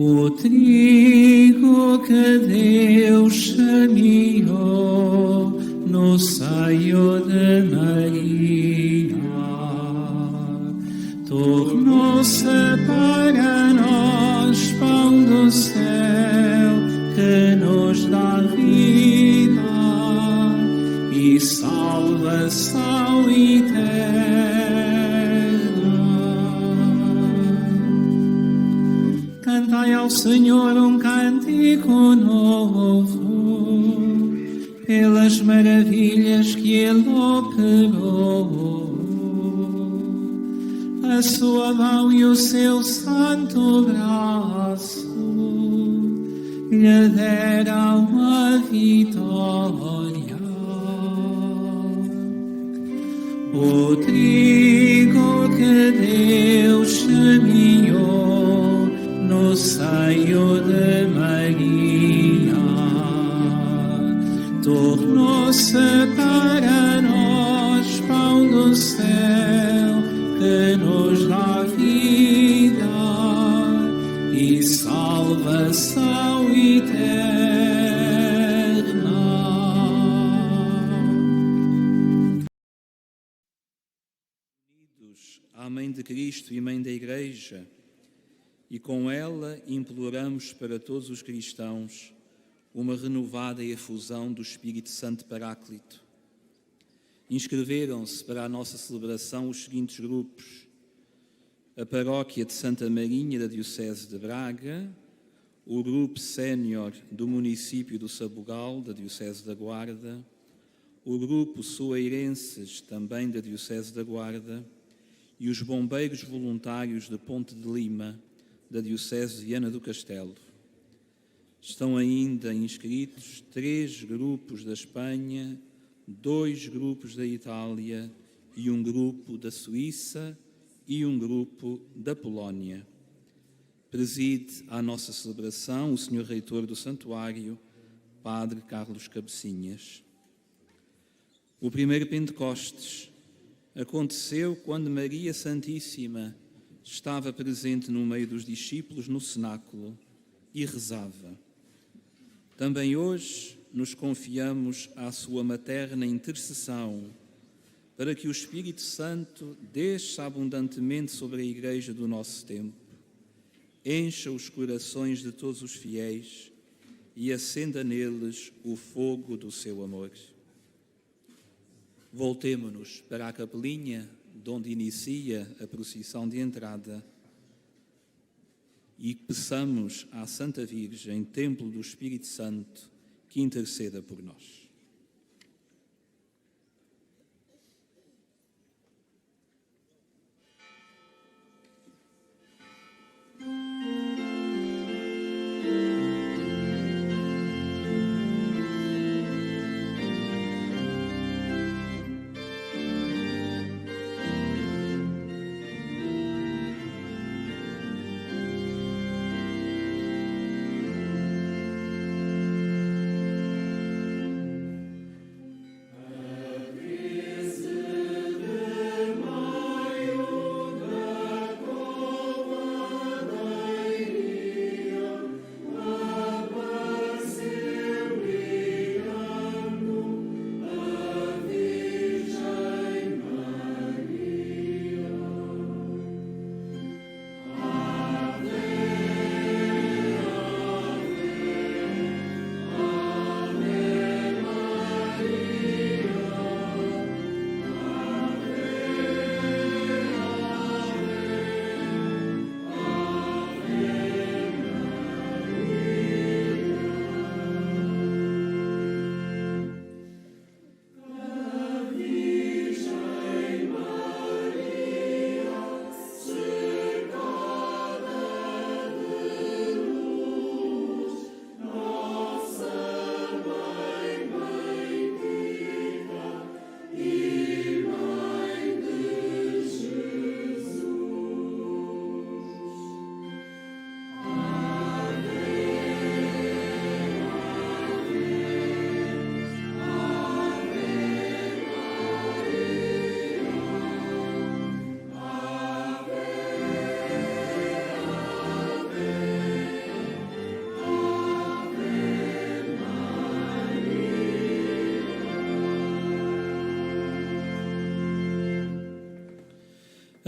O trigo que Deus semeou no seio de Maria tornou-se para nós pão do céu que nos dá vida e salvação eterna. Cantai ao Senhor um cântico novo, pelas maravilhas que Ele operou. A sua mão e o seu santo braço lhe deram a vitória. O trigo que Deus semeou no seio de Maria tornou-se para nós pão do céu que nos dá vida e salvação eterna. Unidos à Mãe de Cristo e Mãe da Igreja, e com ela imploramos para todos os cristãos uma renovada efusão do Espírito Santo Paráclito. Inscreveram-se para a nossa celebração os seguintes grupos: a Paróquia de Santa Marinha da Diocese de Braga, o Grupo Sénior do município do Sabugal da Diocese da Guarda, o Grupo Soeirenses também da Diocese da Guarda e os Bombeiros Voluntários de Ponte de Lima da Diocese de Viana do Castelo. Estão ainda inscritos 3 grupos da Espanha, 2 grupos da Itália e um grupo da Suíça e um grupo da Polónia. Preside a nossa celebração o Sr. Reitor do Santuário, Padre Carlos Cabecinhas. O primeiro Pentecostes aconteceu quando Maria Santíssima estava presente no meio dos discípulos no cenáculo e rezava. Também hoje nos confiamos à sua materna intercessão para que o Espírito Santo desça abundantemente sobre a Igreja do nosso tempo, encha os corações de todos os fiéis e acenda neles o fogo do seu amor. Voltemo-nos para a capelinha de onde inicia a procissão de entrada e peçamos à Santa Virgem, Templo do Espírito Santo, que interceda por nós.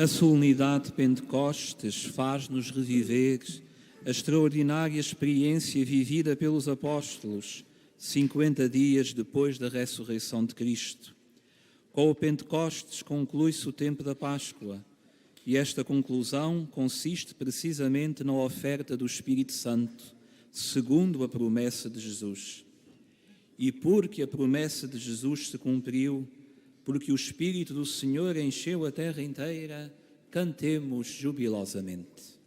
A solenidade de Pentecostes faz-nos reviver a extraordinária experiência vivida pelos apóstolos 50 dias depois da ressurreição de Cristo. Com o Pentecostes conclui-se o tempo da Páscoa e esta conclusão consiste precisamente na oferta do Espírito Santo, segundo a promessa de Jesus. E porque a promessa de Jesus se cumpriu, porque o Espírito do Senhor encheu a terra inteira, cantemos jubilosamente.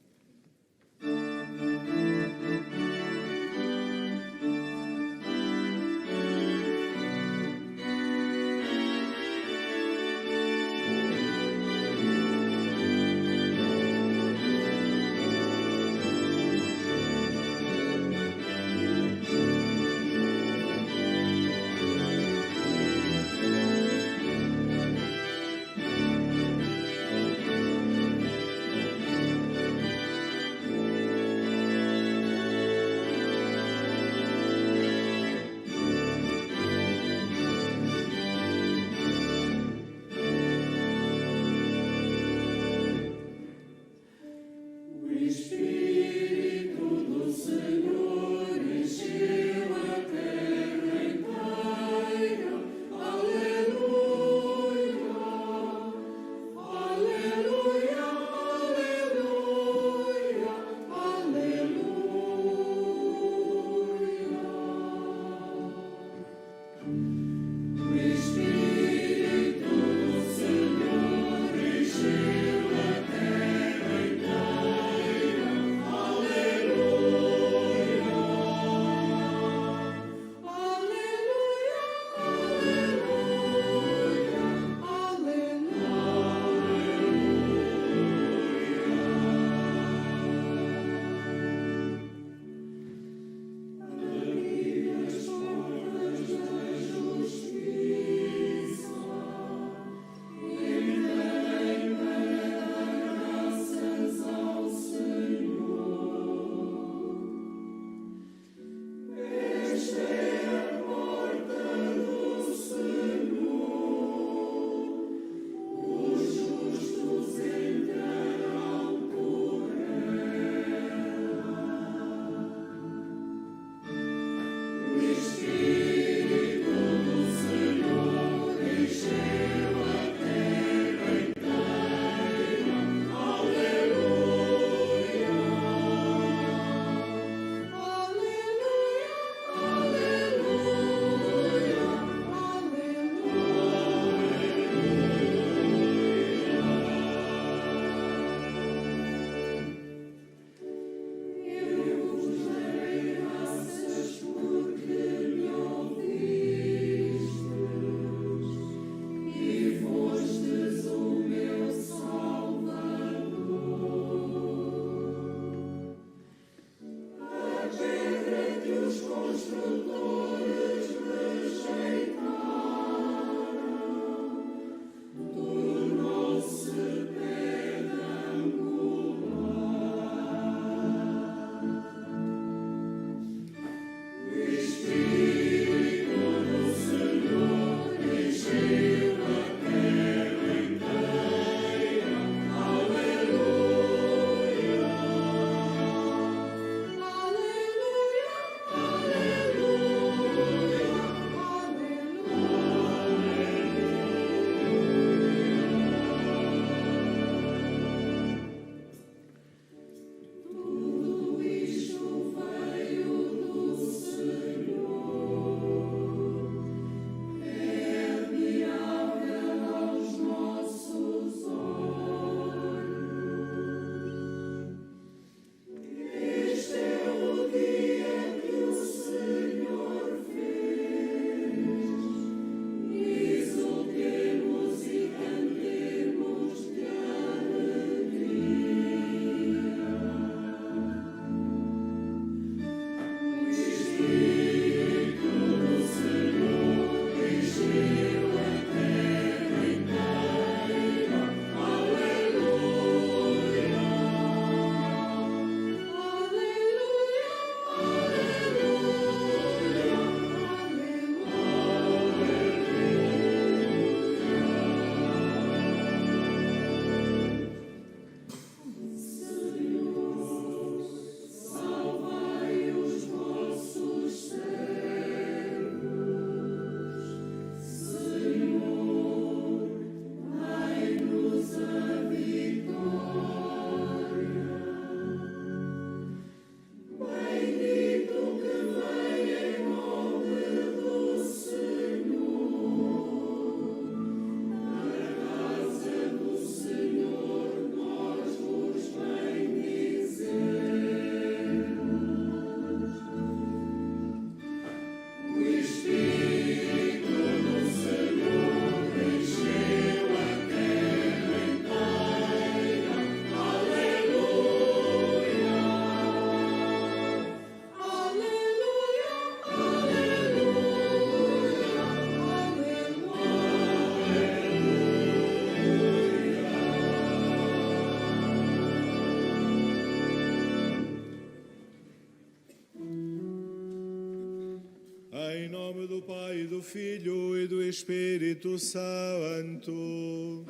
nome do Pai, do Filho e do Espírito Santo.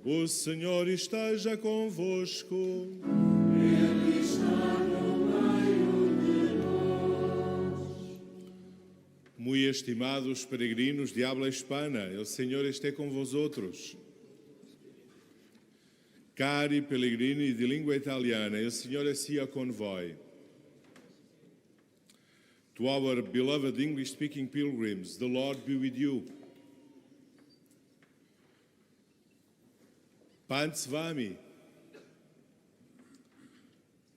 O Senhor esteja convosco. Ele está no meio de nós. Muito estimados peregrinos de habla hispana, o Senhor esteja com vosotros. Cari pellegrini di lingua italiana, il Signore sia con voi. To our beloved English-speaking pilgrims, the Lord be with you. Pan s vami.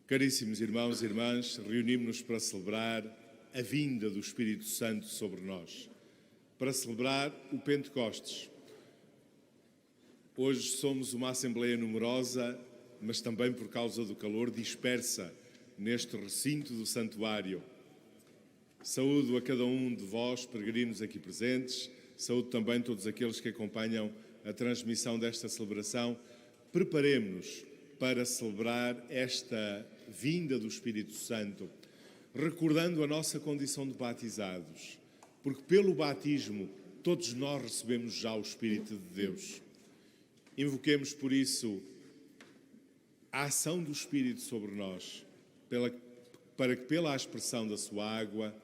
Caríssimos irmãos e irmãs, reunimos-nos para celebrar a vinda do Espírito Santo sobre nós, para celebrar o Pentecostes. Hoje somos uma Assembleia numerosa, mas também por causa do calor dispersa neste recinto do santuário. Saúdo a cada um de vós, peregrinos aqui presentes, saúdo também todos aqueles que acompanham a transmissão desta celebração. Preparemo-nos para celebrar esta vinda do Espírito Santo, recordando a nossa condição de batizados, porque pelo batismo todos nós recebemos já o Espírito de Deus. Invoquemos por isso a ação do Espírito sobre nós, para que pela aspersão da sua água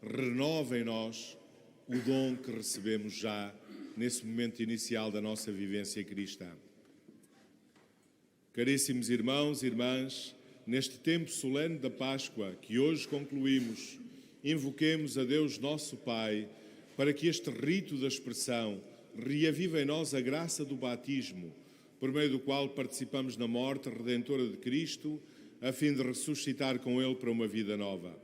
renove em nós o dom que recebemos já nesse momento inicial da nossa vivência cristã. Caríssimos irmãos e irmãs, neste tempo solene da Páscoa que hoje concluímos, invoquemos a Deus nosso Pai para que este rito da expressão reavive em nós a graça do batismo, por meio do qual participamos na morte redentora de Cristo, a fim de ressuscitar com Ele para uma vida nova.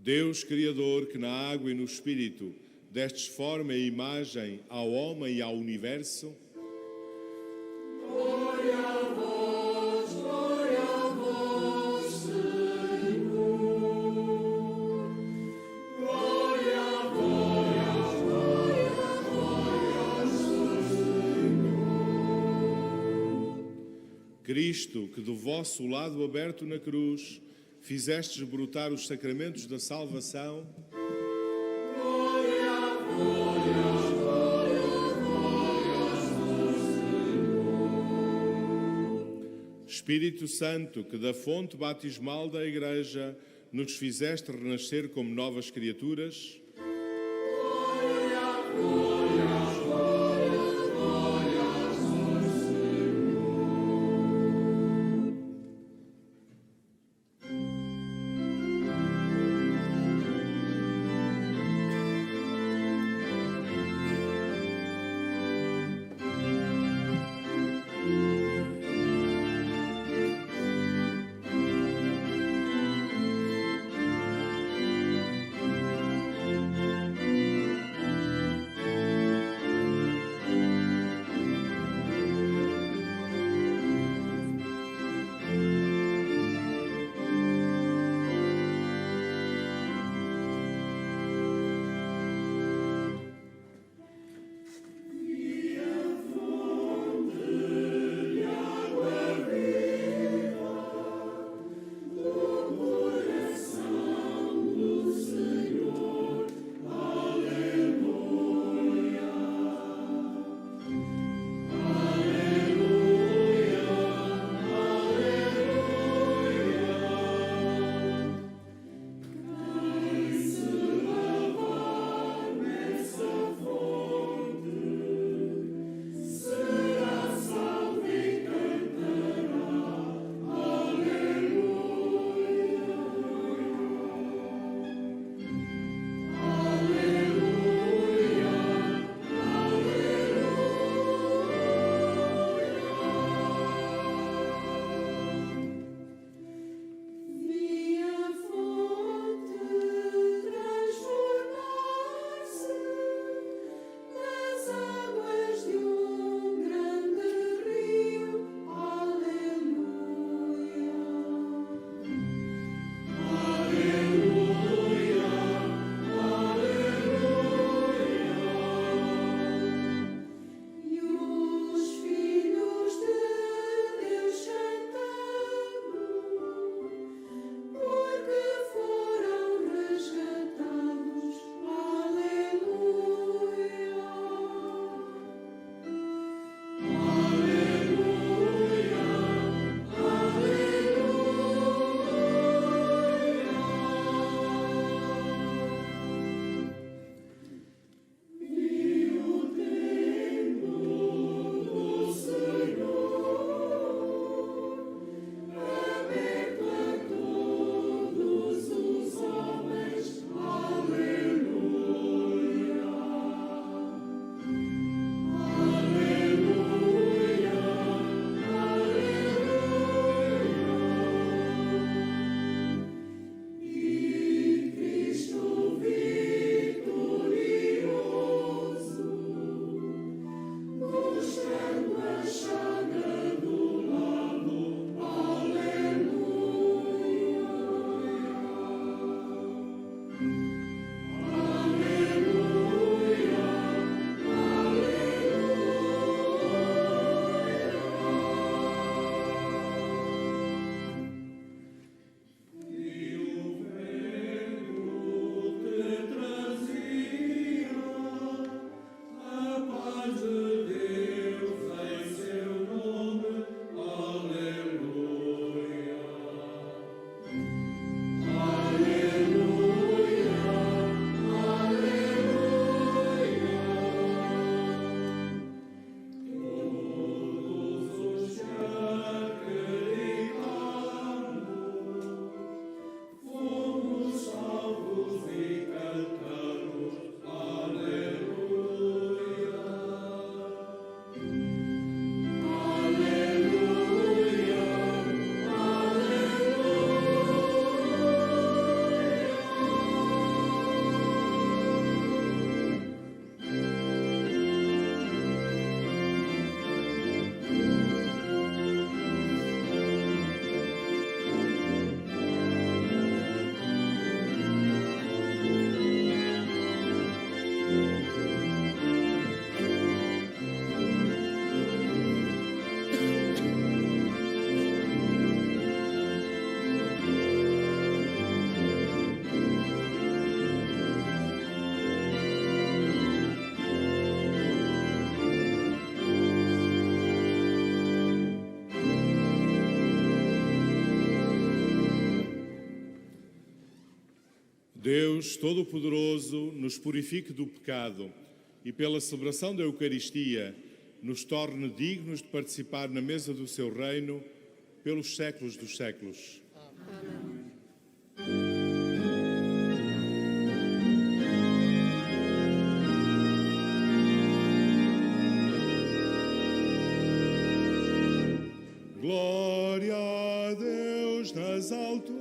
Deus Criador, que na água e no Espírito destes forma e imagem ao homem e ao universo, Glória a vós, Senhor. Glória a vós, Senhor. Cristo, que do vosso lado aberto na cruz fizestes brotar os sacramentos da salvação, Espírito Santo, que da fonte batismal da Igreja nos fizeste renascer como novas criaturas, Deus Todo-Poderoso nos purifique do pecado e, pela celebração da Eucaristia, nos torne dignos de participar na mesa do seu reino pelos séculos dos séculos. Glória a Deus nas alturas.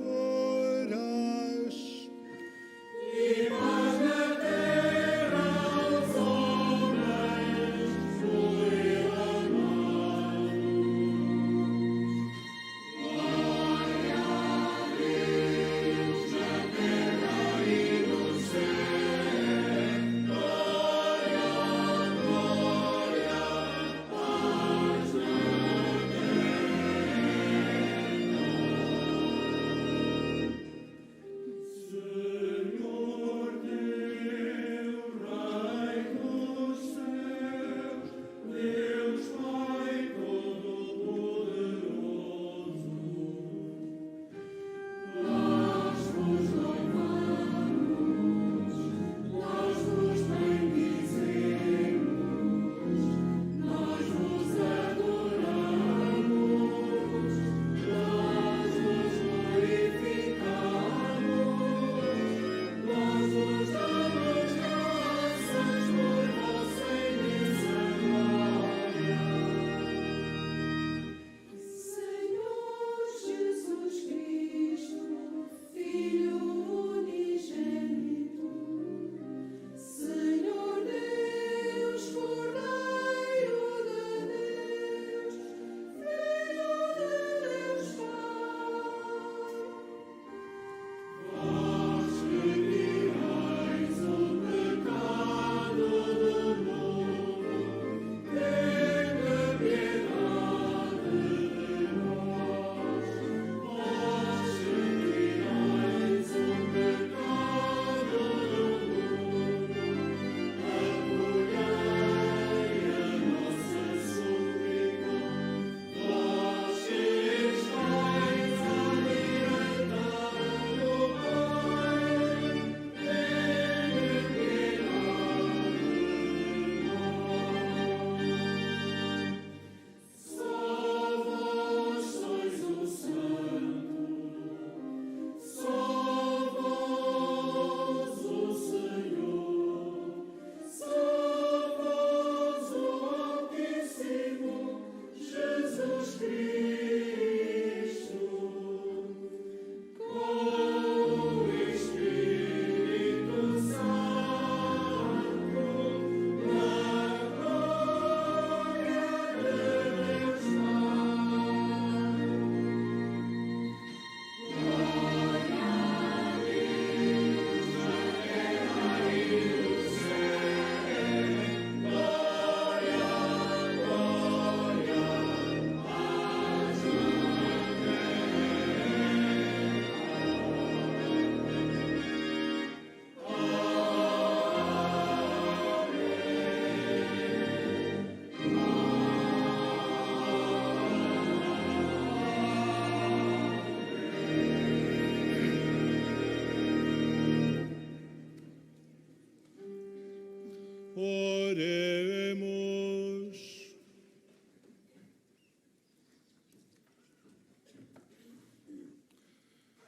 Oremos.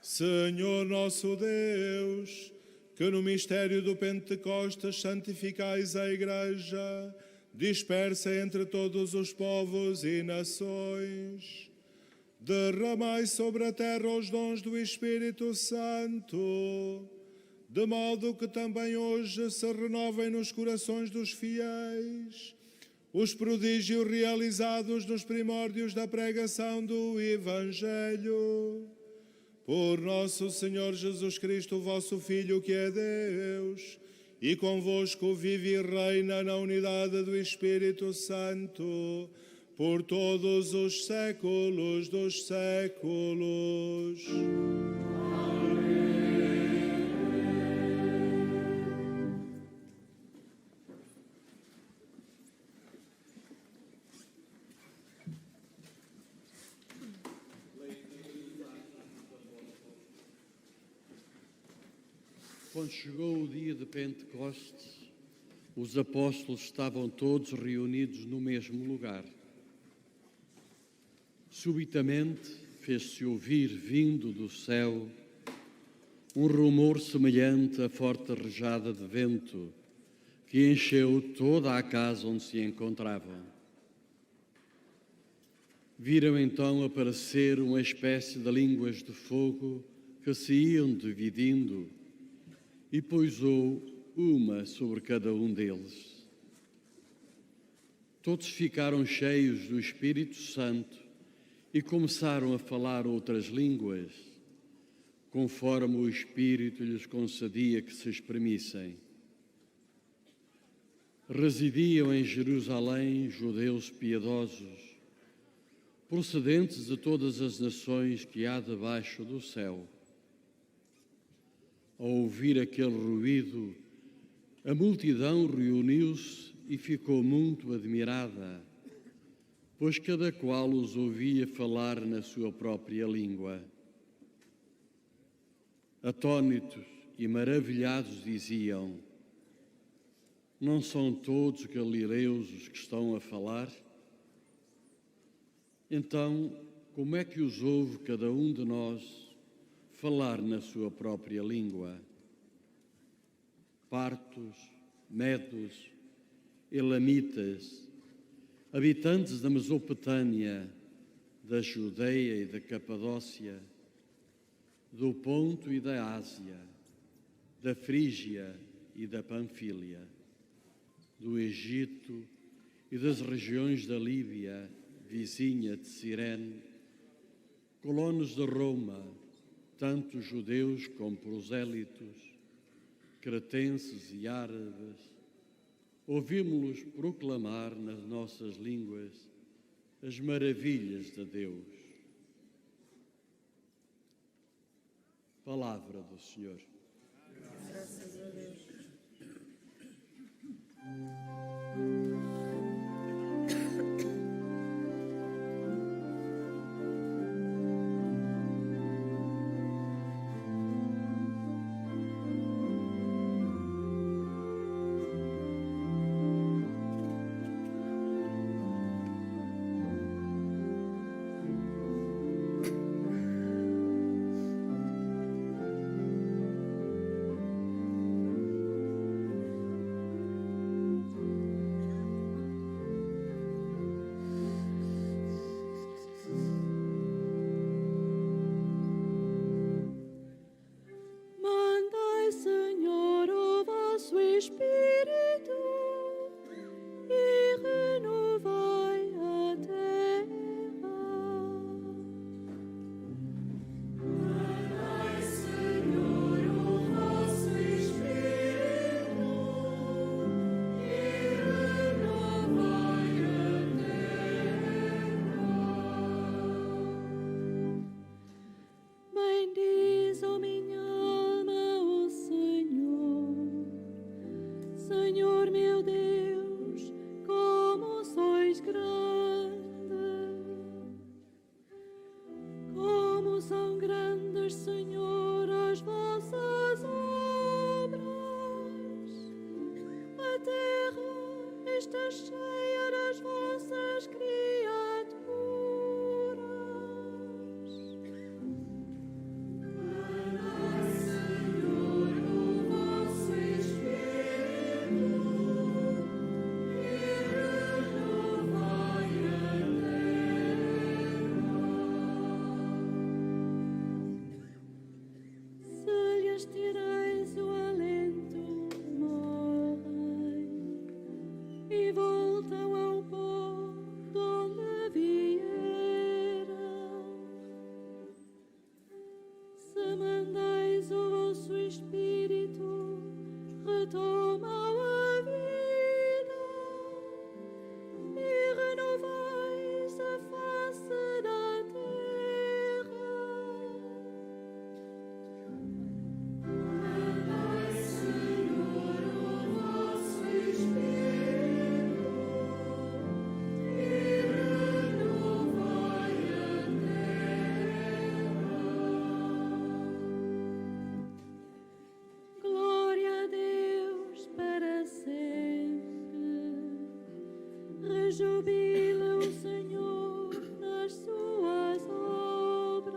Senhor nosso Deus, que no mistério do Pentecostes santificais a Igreja, dispersa entre todos os povos e nações, derramai sobre a terra os dons do Espírito Santo, de modo que também hoje se renovem nos corações dos fiéis os prodígios realizados nos primórdios da pregação do Evangelho. Por nosso Senhor Jesus Cristo, vosso Filho, que é Deus, e convosco vive e reina na unidade do Espírito Santo, por todos os séculos dos séculos. Quando chegou o dia de Pentecostes, os apóstolos estavam todos reunidos no mesmo lugar. Subitamente fez-se ouvir, vindo do céu, um rumor semelhante a forte rajada de vento que encheu toda a casa onde se encontravam. Viram então aparecer uma espécie de línguas de fogo que se iam dividindo e pousou uma sobre cada um deles. Todos ficaram cheios do Espírito Santo e começaram a falar outras línguas, conforme o Espírito lhes concedia que se exprimissem. Residiam em Jerusalém judeus piedosos, procedentes de todas as nações que há debaixo do céu. Ao ouvir aquele ruído, a multidão reuniu-se e ficou muito admirada, pois cada qual os ouvia falar na sua própria língua. Atônitos e maravilhados diziam: não são todos galileus os que estão a falar? Então, como é que os ouve cada um de nós falar na sua própria língua? Partos, medos, elamitas, habitantes da Mesopotâmia, da Judeia e da Capadócia, do Ponto e da Ásia, da Frígia e da Panfília, do Egito e das regiões da Líbia, vizinha de Cirene, colonos de Roma, tanto judeus como prosélitos, cretenses e árabes, ouvimos-los proclamar nas nossas línguas as maravilhas de Deus. Palavra do Senhor. Graças a Deus. Mandai, Senhor, o vosso Espírito e renovai a terra. Mandai, Senhor, o vosso Espírito e renovai a terra. Bendiz, ó minha alma, o Senhor. Senhor meu Deus, como sois grande. Como são grandes, Senhor, as vossas obras. A terra está cheia das vossas criaturas. Mandai, Senhor, o vosso Espírito jubila o Senhor nas suas obras.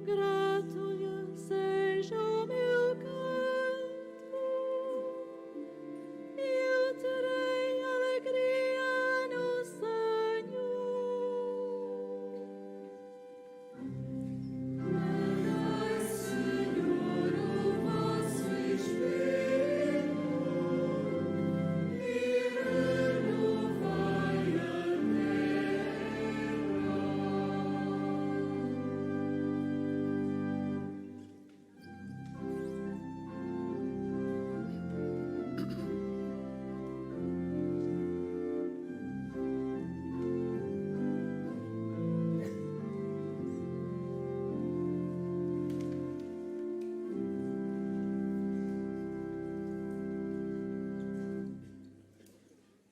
Grato lhe seja o meu canto, e eu terei alegria no Senhor. Dai, Senhor, o vosso Espírito e renovai a terra.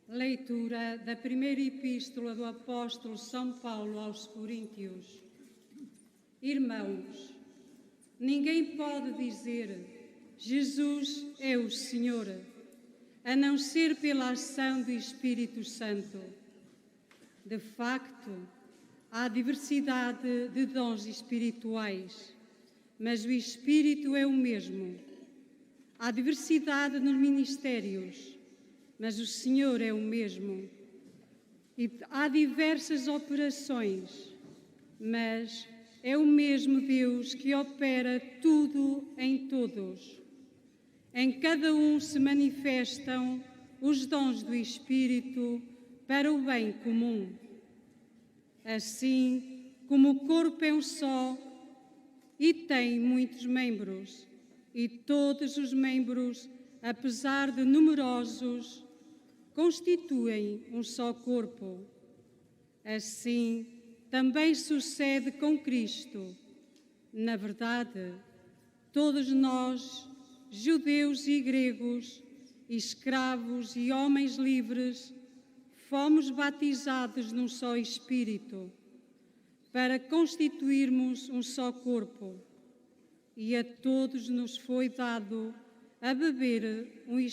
Leitura da primeira epístola do apóstolo São Paulo aos Coríntios. Irmãos, ninguém pode dizer Jesus é o Senhor, a não ser pela ação do Espírito Santo. De facto, há diversidade de dons espirituais, mas o Espírito é o mesmo. Há diversidade nos ministérios, mas o Senhor é o mesmo. E há diversas operações, mas é o mesmo Deus que opera tudo em todos. Em cada um se manifestam os dons do Espírito para o bem comum. Assim como o corpo é um só e tem muitos membros, e todos os membros, apesar de numerosos, constituem um só corpo. Assim, também sucede com Cristo. Na verdade, todos nós, judeus e gregos, escravos e homens livres, fomos batizados num só Espírito, para constituirmos um só corpo. E a todos nos foi dado a beber um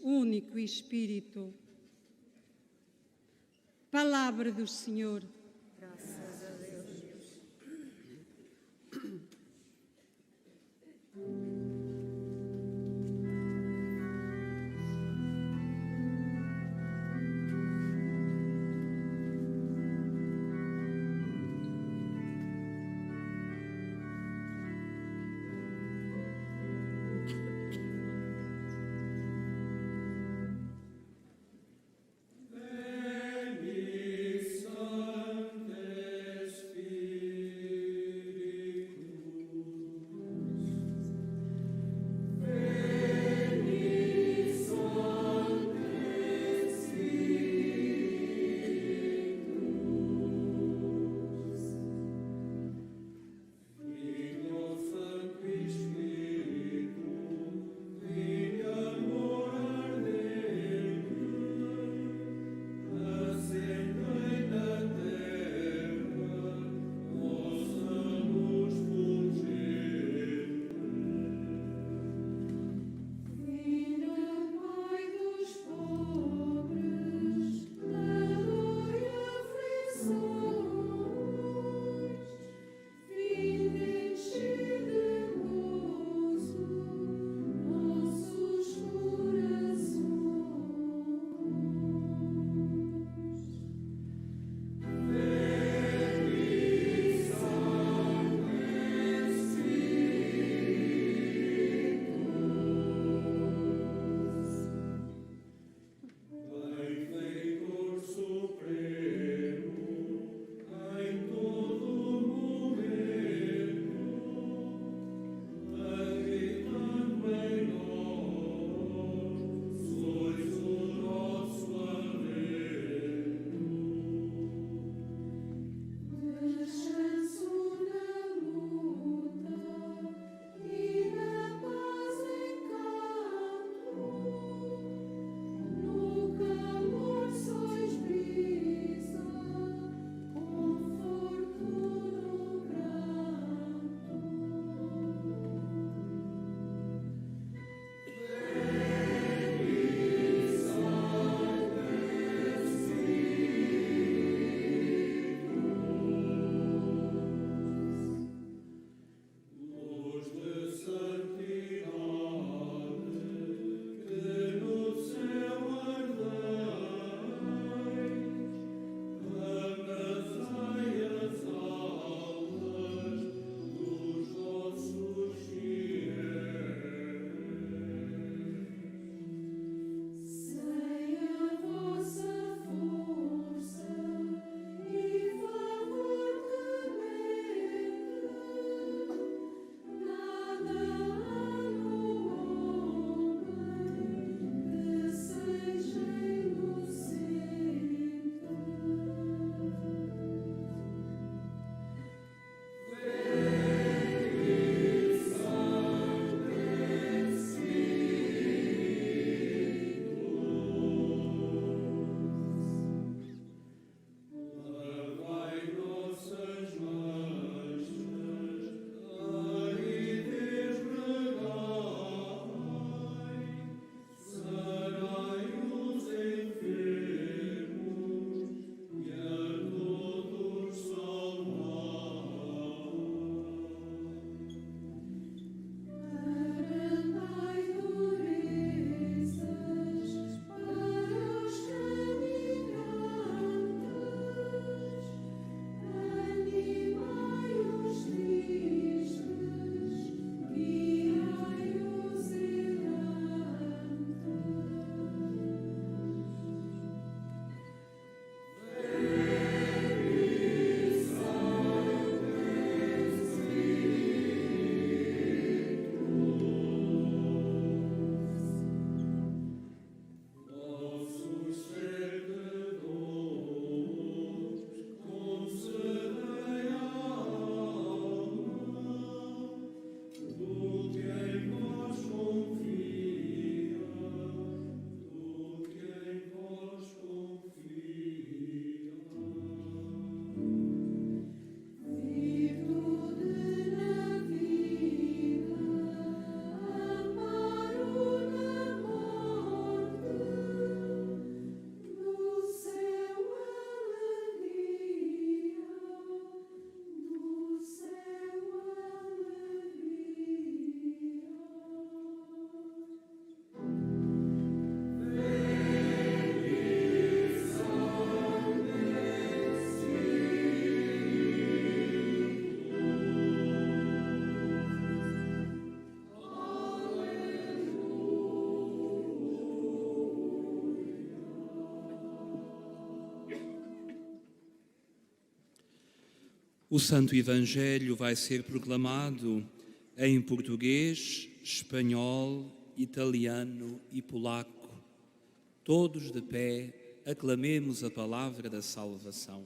único Espírito. Palavra do Senhor. Graças a Deus. Benissons O Santo Evangelho vai ser proclamado em português, espanhol, italiano e polaco. Todos de pé, aclamemos a palavra da salvação.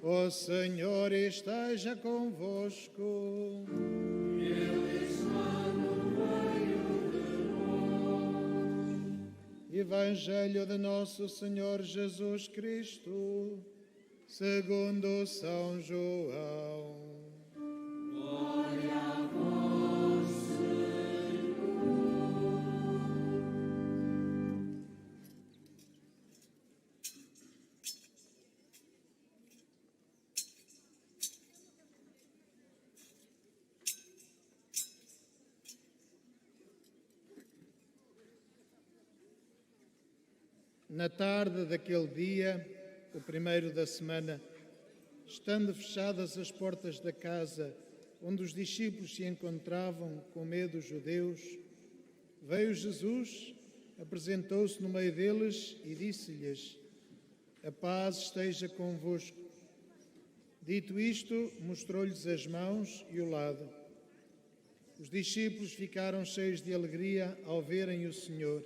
O Senhor esteja convosco. Evangelho de nosso Senhor Jesus Cristo, segundo São João. Na tarde daquele dia, o primeiro da semana, estando fechadas as portas da casa onde os discípulos se encontravam com medo dos judeus, veio Jesus, apresentou-se no meio deles e disse-lhes: "A paz esteja convosco." Dito isto, mostrou-lhes as mãos e o lado. Os discípulos ficaram cheios de alegria ao verem o Senhor.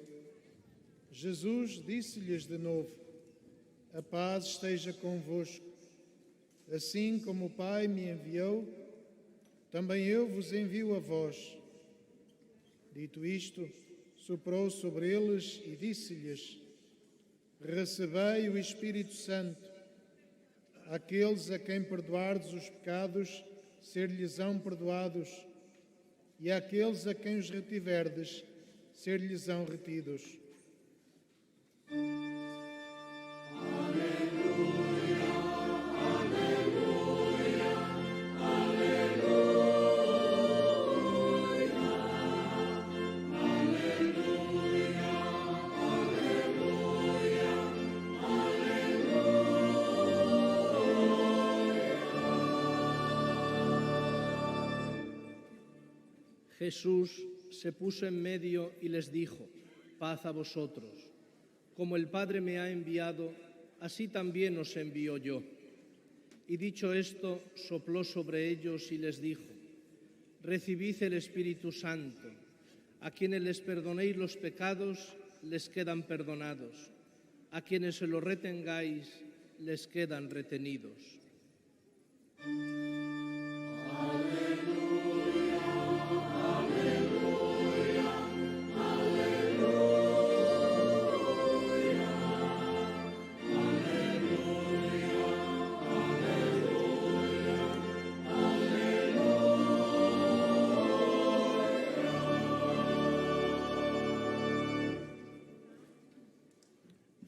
Jesus disse-lhes de novo: "A paz esteja convosco. Assim como o Pai me enviou, também eu vos envio a vós." Dito isto, soprou sobre eles e disse-lhes: "Recebei o Espírito Santo. Àqueles a quem perdoardes os pecados, ser-lhes-ão perdoados, e àqueles a quem os retiverdes, ser-lhes-ão retidos." Jesús se puso en medio y les dijo: "Paz a vosotros. Como el Padre me ha enviado, así también os envío yo." Y dicho esto, sopló sobre ellos y les dijo: recibid el Espíritu Santo. A quienes les perdonéis los pecados, les quedan perdonados. A quienes se los retengáis, les quedan retenidos.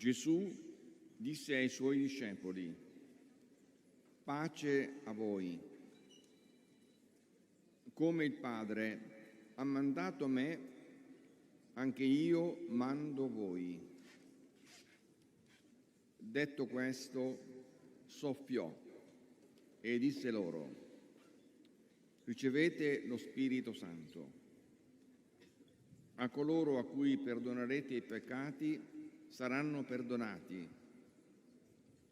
Gesù disse ai suoi discepoli: pace a voi. Come il Padre ha mandato me, anche io mando voi. Detto questo, soffiò e disse loro: ricevete lo Spirito Santo. A coloro a cui perdonerete i peccati saranno perdonati.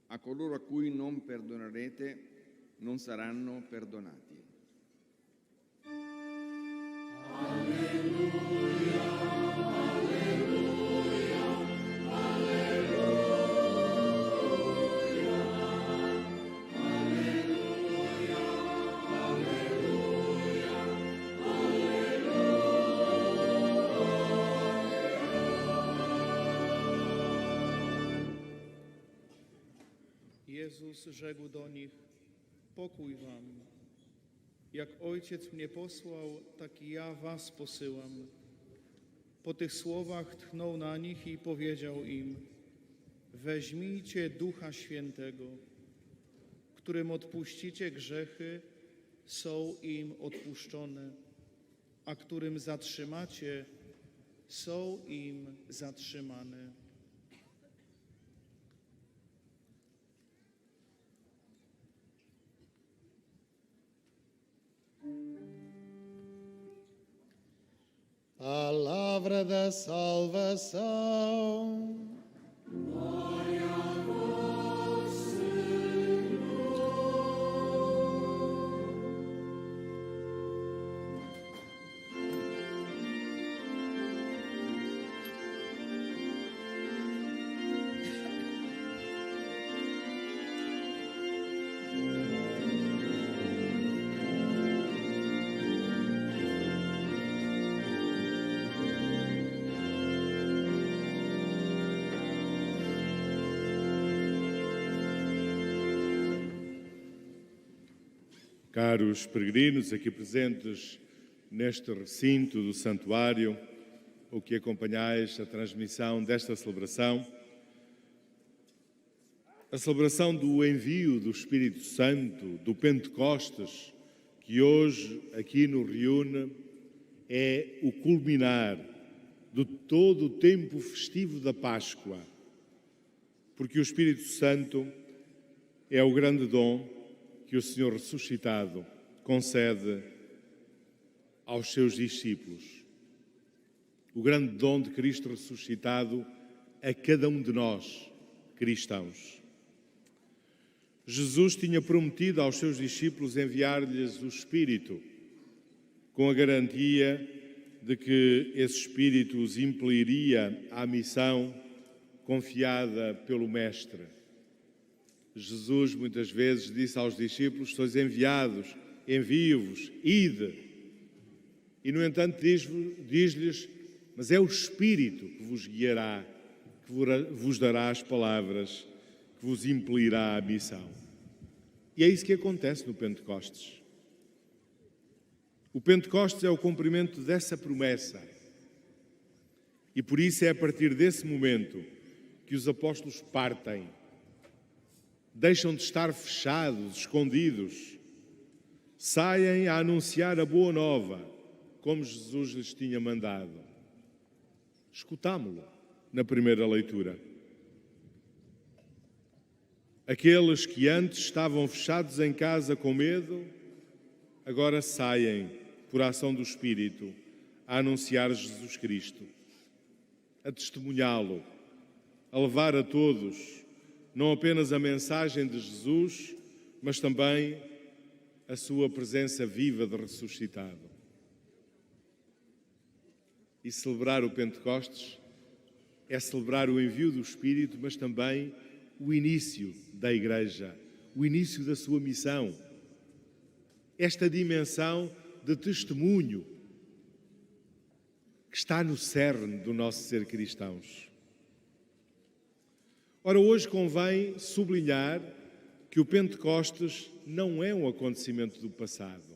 A coloro a cui non perdonerete non saranno perdonati. Jezus rzekł do nich: pokój wam. Jak Ojciec mnie posłał, tak i ja was posyłam. Po tych słowach tchnął na nich i powiedział im: weźmijcie Ducha Świętego. Którym odpuścicie grzechy, są im odpuszczone, a którym zatrzymacie, są im zatrzymane. Palavra da salvação. Caros peregrinos aqui presentes neste recinto do Santuário, ou que acompanhais a transmissão desta celebração, a celebração do envio do Espírito Santo, do Pentecostes, que hoje aqui nos reúne, é o culminar de todo o tempo festivo da Páscoa, porque o Espírito Santo é o grande dom que o Senhor ressuscitado concede aos seus discípulos. O grande dom de Cristo ressuscitado a cada um de nós, cristãos. Jesus tinha prometido aos seus discípulos enviar-lhes o Espírito, com a garantia de que esse Espírito os impeliria à missão confiada pelo Mestre. Jesus muitas vezes disse aos discípulos: sois enviados, envio-vos, ide. E no entanto diz-lhes: mas é o Espírito que vos guiará, que vos dará as palavras, que vos impelirá à missão. E é isso que acontece no Pentecostes. O Pentecostes é o cumprimento dessa promessa. E por isso é a partir desse momento que os apóstolos partem. Deixam de estar fechados, escondidos. Saem a anunciar a boa nova, como Jesus lhes tinha mandado. Escutámo-lo na primeira leitura. Aqueles que antes estavam fechados em casa com medo, agora saem, por ação do Espírito, a anunciar Jesus Cristo, a testemunhá-lo, a levar a todos não apenas a mensagem de Jesus, mas também a sua presença viva de ressuscitado. E celebrar o Pentecostes é celebrar o envio do Espírito, mas também o início da Igreja, o início da sua missão. Esta dimensão de testemunho que está no cerne do nosso ser cristãos. Ora, hoje convém sublinhar que o Pentecostes não é um acontecimento do passado.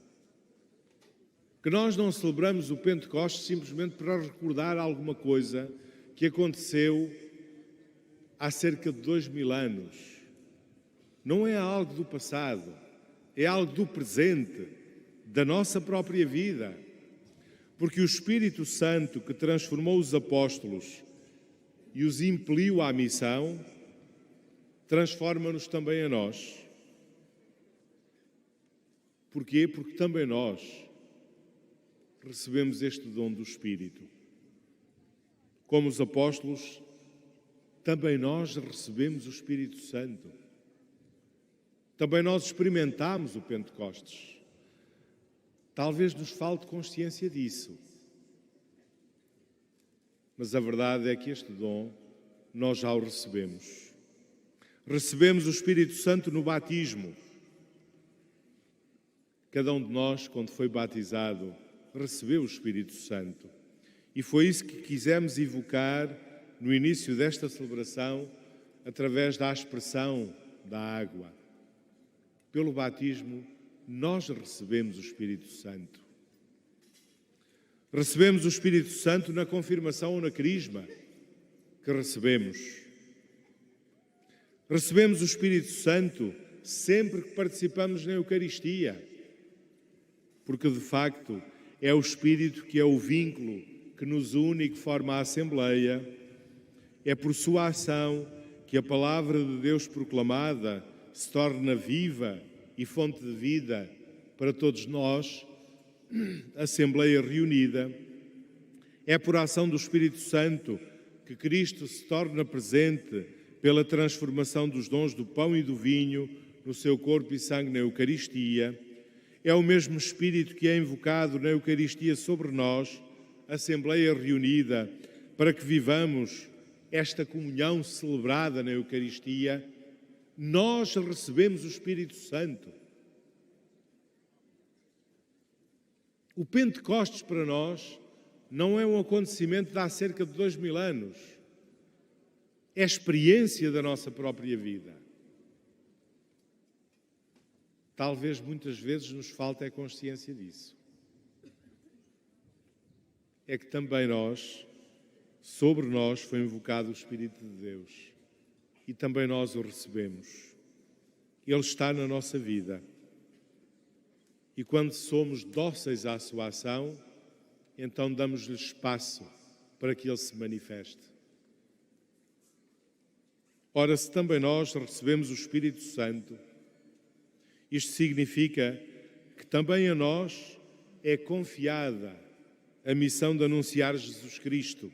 Que nós não celebramos o Pentecostes simplesmente para recordar alguma coisa que aconteceu há cerca de 2000 anos. Não é algo do passado, é algo do presente, da nossa própria vida. Porque o Espírito Santo que transformou os apóstolos e os impeliu à missão, transforma-nos também a nós. Porquê? Porque também nós recebemos este dom do Espírito. Como os apóstolos, também nós recebemos o Espírito Santo. Também nós experimentamos o Pentecostes. Talvez nos falte consciência disso. Mas a verdade é que este dom nós já o recebemos. Recebemos o Espírito Santo no batismo. Cada um de nós, quando foi batizado, recebeu o Espírito Santo. E foi isso que quisemos evocar no início desta celebração, através da expressão da água. Pelo batismo, nós recebemos o Espírito Santo. Recebemos o Espírito Santo na confirmação ou na crisma que recebemos. Recebemos o Espírito Santo sempre que participamos na Eucaristia, porque de facto é o Espírito que é o vínculo que nos une e que forma a Assembleia. É por sua ação que a palavra de Deus proclamada se torna viva e fonte de vida para todos nós, Assembleia reunida. É por ação do Espírito Santo que Cristo se torna presente pela transformação dos dons do pão e do vinho no seu corpo e sangue na Eucaristia. É o mesmo Espírito que é invocado na Eucaristia sobre nós, Assembleia reunida, para que vivamos esta comunhão celebrada na Eucaristia. Nós recebemos o Espírito Santo. O Pentecostes para nós não é um acontecimento de há cerca de 2000 anos. É a experiência da nossa própria vida. Talvez muitas vezes nos falte a consciência disso. É que também nós, sobre nós foi invocado o Espírito de Deus e também nós o recebemos. Ele está na nossa vida. E quando somos dóceis à sua ação, então damos-lhe espaço para que ele se manifeste. Ora, se também nós recebemos o Espírito Santo, isto significa que também a nós é confiada a missão de anunciar Jesus Cristo,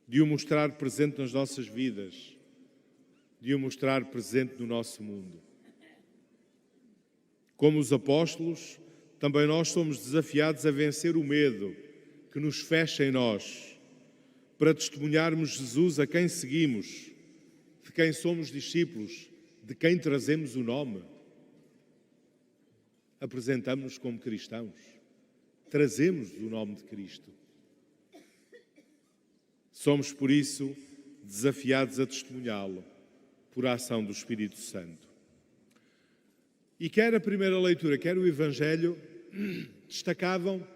de o mostrar presente nas nossas vidas, de o mostrar presente no nosso mundo. Como os apóstolos, também nós somos desafiados a vencer o medo que nos fecha em nós, para testemunharmos Jesus a quem seguimos, de quem somos discípulos, de quem trazemos o nome. Apresentamos-nos como cristãos, trazemos o nome de Cristo. Somos, por isso, desafiados a testemunhá-lo por ação do Espírito Santo. E quer a primeira leitura, quer o Evangelho, destacavam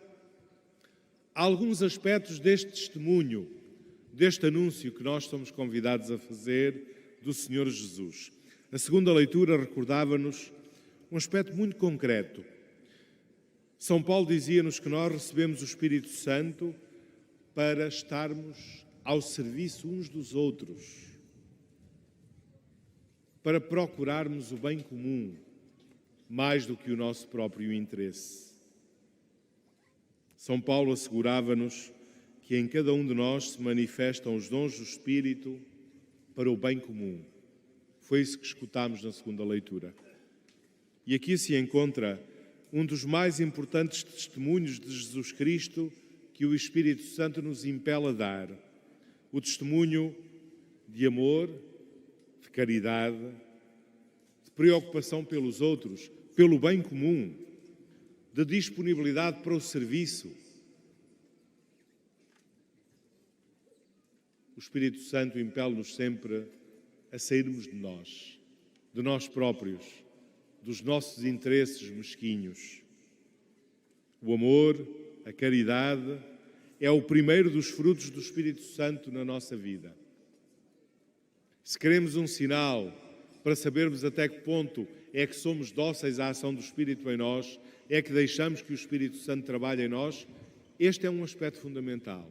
alguns aspectos deste testemunho, deste anúncio que nós somos convidados a fazer do Senhor Jesus. A segunda leitura recordava-nos um aspecto muito concreto. São Paulo dizia-nos que nós recebemos o Espírito Santo para estarmos ao serviço uns dos outros, para procurarmos o bem comum, mais do que o nosso próprio interesse. São Paulo assegurava-nos que em cada um de nós se manifestam os dons do Espírito para o bem comum. Foi isso que escutámos na segunda leitura. E aqui se encontra um dos mais importantes testemunhos de Jesus Cristo que o Espírito Santo nos impele a dar. O testemunho de amor, de caridade, de preocupação pelos outros, pelo bem comum, de disponibilidade para o serviço. O Espírito Santo impele-nos sempre a sairmos de nós próprios, dos nossos interesses mesquinhos. O amor, a caridade, é o primeiro dos frutos do Espírito Santo na nossa vida. Se queremos um sinal para sabermos até que ponto é que somos dóceis à ação do Espírito em nós, é que deixamos que o Espírito Santo trabalhe em nós, este é um aspecto fundamental.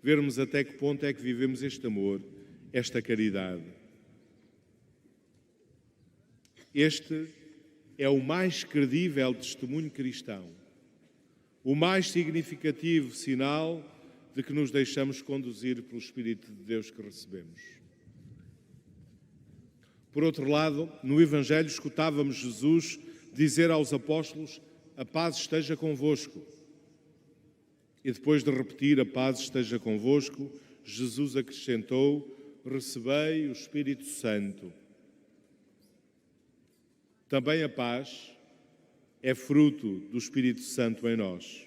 Vermos até que ponto é que vivemos este amor, esta caridade. Este é o mais credível testemunho cristão, o mais significativo sinal de que nos deixamos conduzir pelo Espírito de Deus que recebemos. Por outro lado, no Evangelho escutávamos Jesus dizer aos apóstolos: a paz esteja convosco. E depois de repetir a paz esteja convosco, Jesus acrescentou: recebei o Espírito Santo. Também a paz é fruto do Espírito Santo em nós.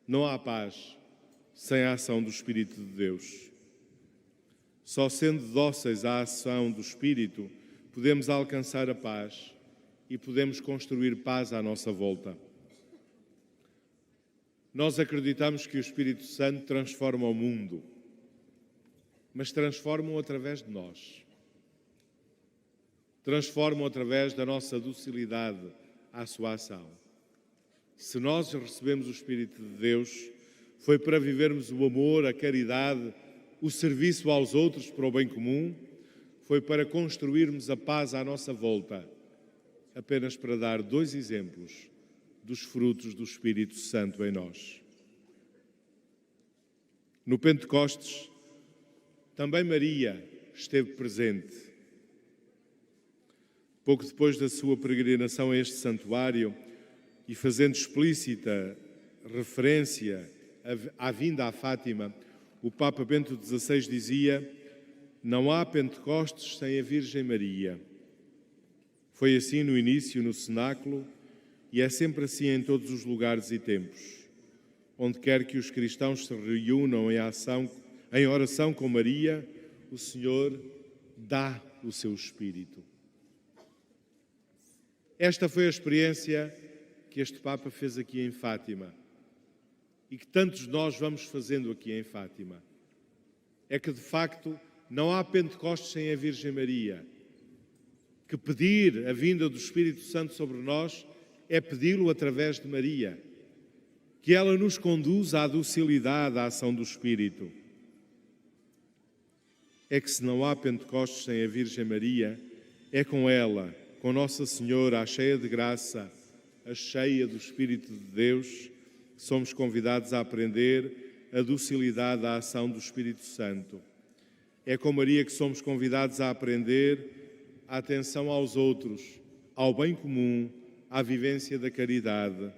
Não há paz sem a ação do Espírito de Deus. Só sendo dóceis à ação do Espírito, podemos alcançar a paz e podemos construir paz à nossa volta. Nós acreditamos que o Espírito Santo transforma o mundo, mas transforma-o através de nós. Transforma-o através da nossa docilidade à sua ação. Se nós recebemos o Espírito de Deus, foi para vivermos o amor, a caridade, o serviço aos outros para o bem comum, foi para construirmos a paz à nossa volta, apenas para dar 2 exemplos dos frutos do Espírito Santo em nós. No Pentecostes, também Maria esteve presente. Pouco depois da sua peregrinação a este santuário e fazendo explícita referência à vinda a Fátima, o Papa Bento XVI dizia: não há Pentecostes sem a Virgem Maria. Foi assim no início, no cenáculo, e é sempre assim em todos os lugares e tempos. Onde quer que os cristãos se reúnam em oração com Maria, o Senhor dá o seu Espírito. Esta foi a experiência que este Papa fez aqui em Fátima e que tantos de nós vamos fazendo aqui em Fátima. É que, de facto, não há Pentecostes sem a Virgem Maria. Que pedir a vinda do Espírito Santo sobre nós é pedi-lo através de Maria. Que ela nos conduza à docilidade, à ação do Espírito. É que se não há Pentecostes sem a Virgem Maria, é com ela, com Nossa Senhora, a cheia de graça, a cheia do Espírito de Deus, que somos convidados a aprender a docilidade à ação do Espírito Santo. É com Maria que somos convidados a aprender a atenção aos outros, ao bem comum, à vivência da caridade.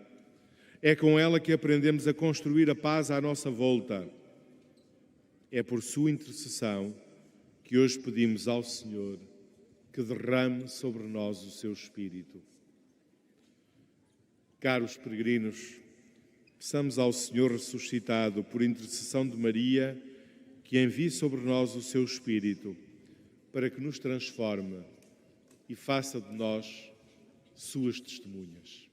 É com ela que aprendemos a construir a paz à nossa volta. É por sua intercessão que hoje pedimos ao Senhor que derrame sobre nós o seu Espírito. Caros peregrinos, peçamos ao Senhor ressuscitado, por intercessão de Maria, que envie sobre nós o seu Espírito, para que nos transforme e faça de nós suas testemunhas.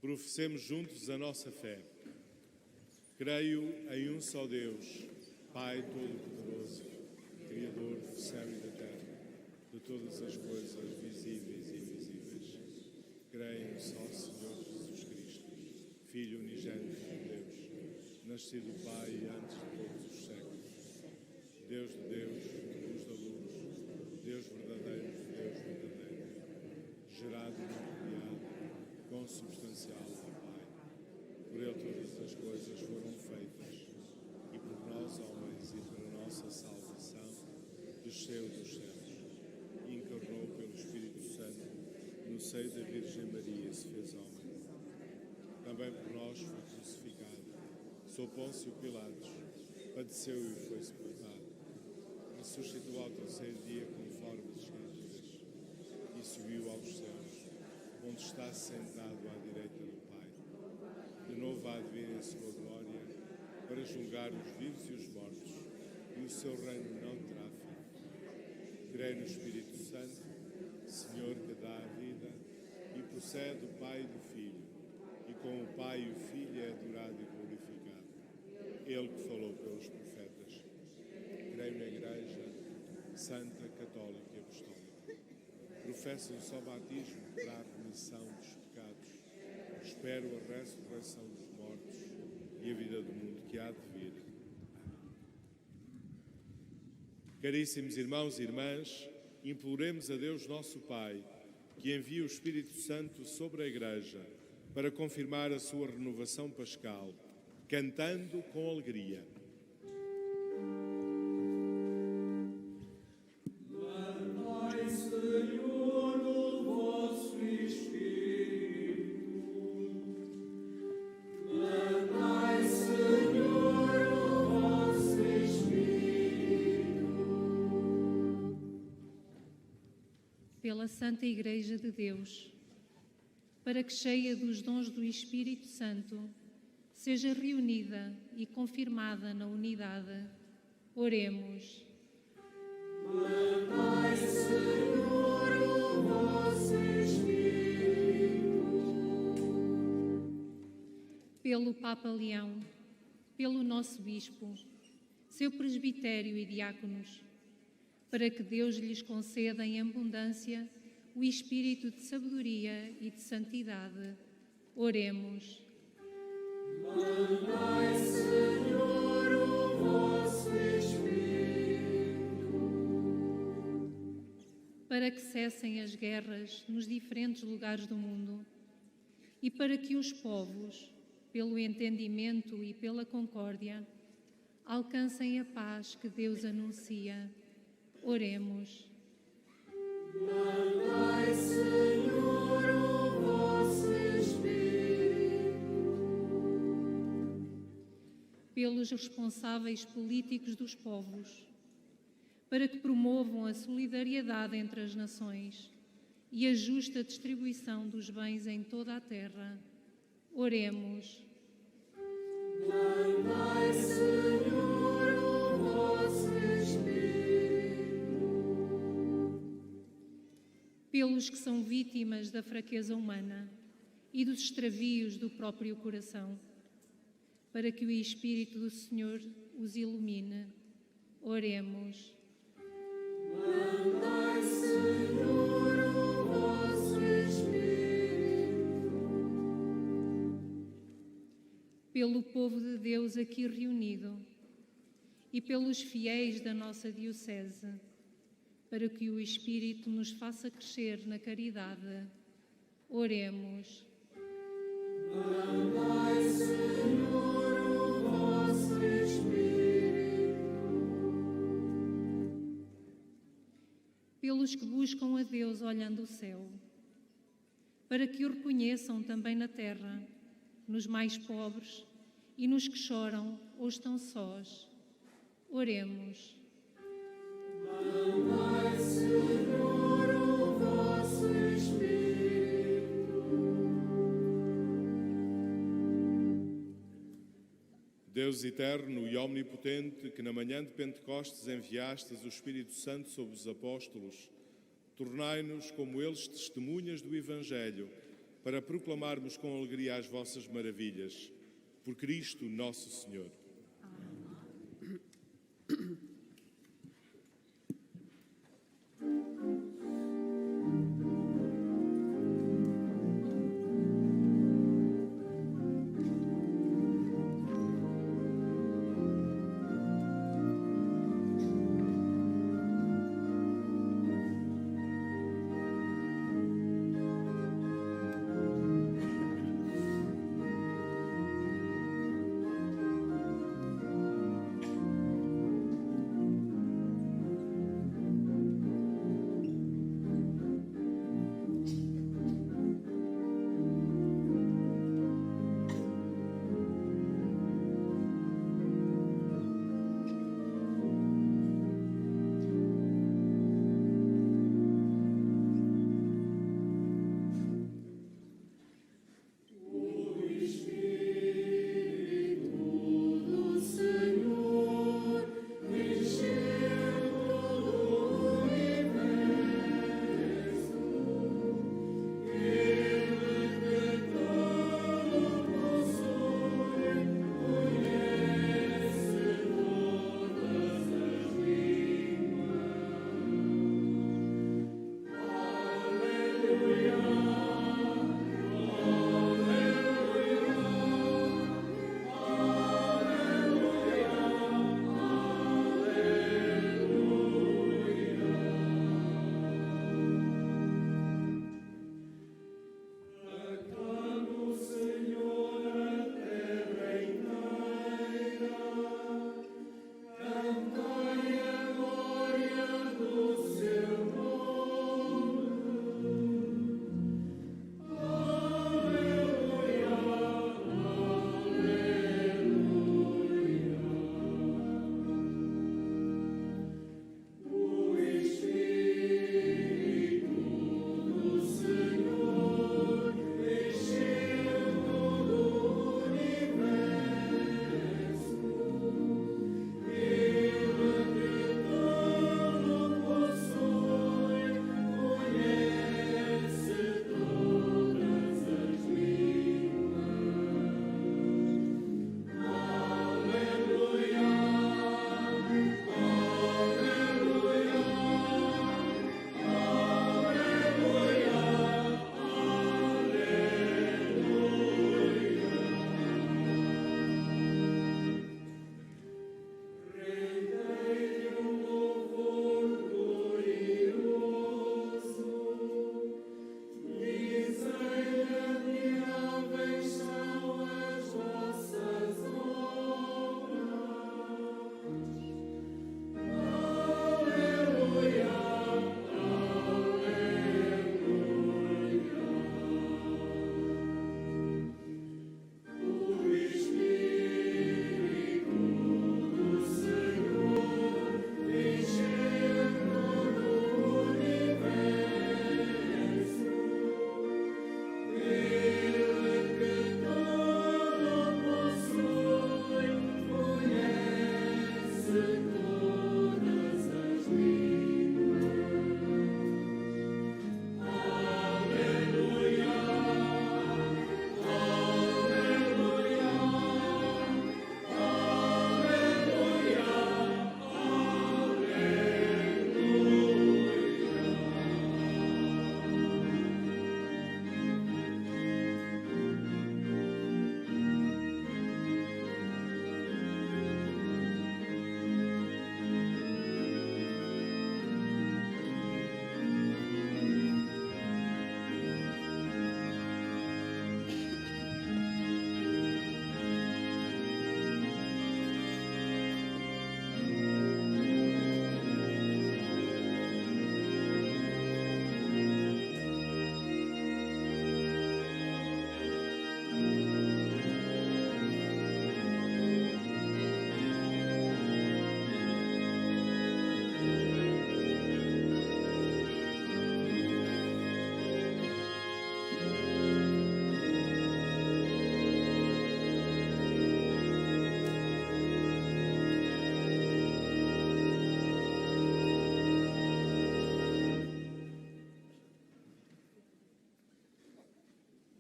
Professemos juntos a nossa fé. Creio em um só Deus, Pai Todo-Poderoso, Criador do céu e da terra, de todas as coisas visíveis e invisíveis. Creio em um só Senhor Jesus Cristo, Filho unigênito de Deus, nascido do Pai antes de todos os séculos. Deus de Deus, luz da luz, Deus verdadeiro de Deus verdadeiro, gerado e não criado, consubstancial ao Pai. Por ele todas as coisas foram feitas, e por nós, homens, e para nossa salvação, desceu dos céus, e encarnou pelo Espírito Santo, no seio da Virgem Maria, se fez homem. Também por nós foi crucificado, sob Pôncio Pilatos, padeceu e foi sepultado. Ressuscitou ao terceiro dia, conforme as Escrituras, e subiu aos céus, onde está sentado à direita do Pai. De novo há de vir em sua glória, para julgar os vivos e os mortos, e o seu reino não terá fim. Creio no Espírito Santo, Senhor que dá a vida, e procede do Pai e do Filho, e com o Pai e o Filho é adorado e glorificado. Ele que falou pelos profetas. Creio na Igreja Santa, Católica e Apostólica. Professo um só batismo para a remissão dos pecados. Espero a ressurreição dos mortos e a vida do mundo que há de vir. Caríssimos irmãos e irmãs, imploremos a Deus nosso Pai que envie o Espírito Santo sobre a Igreja para confirmar a sua renovação pascal, cantando com alegria. Mandai, Senhor, o vosso Espírito. Mandai, Senhor, o vosso Espírito. Pela Santa Igreja de Deus, para que, cheia dos dons do Espírito Santo, seja reunida e confirmada na unidade. Oremos. Mandai, Senhor, o vosso Espírito. Pelo Papa Leão, pelo nosso Bispo, seu presbitério e diáconos, para que Deus lhes conceda em abundância o espírito de sabedoria e de santidade. Oremos. Mandai, Senhor, o vosso Espírito. Para que cessem as guerras nos diferentes lugares do mundo e para que os povos, pelo entendimento e pela concórdia, alcancem a paz que Deus anuncia. Oremos. Mandai, Senhor, o vosso Espírito. Pelos responsáveis políticos dos povos, para que promovam a solidariedade entre as nações e a justa distribuição dos bens em toda a terra. Oremos. Mandai, Senhor, o vosso Espírito. Pelos que são vítimas da fraqueza humana e dos extravios do próprio coração, para que o Espírito do Senhor os ilumine. Oremos. Mandai, Senhor, o vosso Espírito. Pelo povo de Deus aqui reunido e pelos fiéis da nossa Diocese, para que o Espírito nos faça crescer na caridade. Oremos. Mandai, Senhor, o vosso Espírito. Pelos que buscam a Deus olhando o céu, para que o reconheçam também na terra, nos mais pobres e nos que choram ou estão sós. Oremos. Mandai, Senhor, o vosso Espírito. Deus eterno e omnipotente, que na manhã de Pentecostes enviastes o Espírito Santo sobre os apóstolos, tornai-nos como eles testemunhas do Evangelho, para proclamarmos com alegria as vossas maravilhas. Por Cristo nosso Senhor.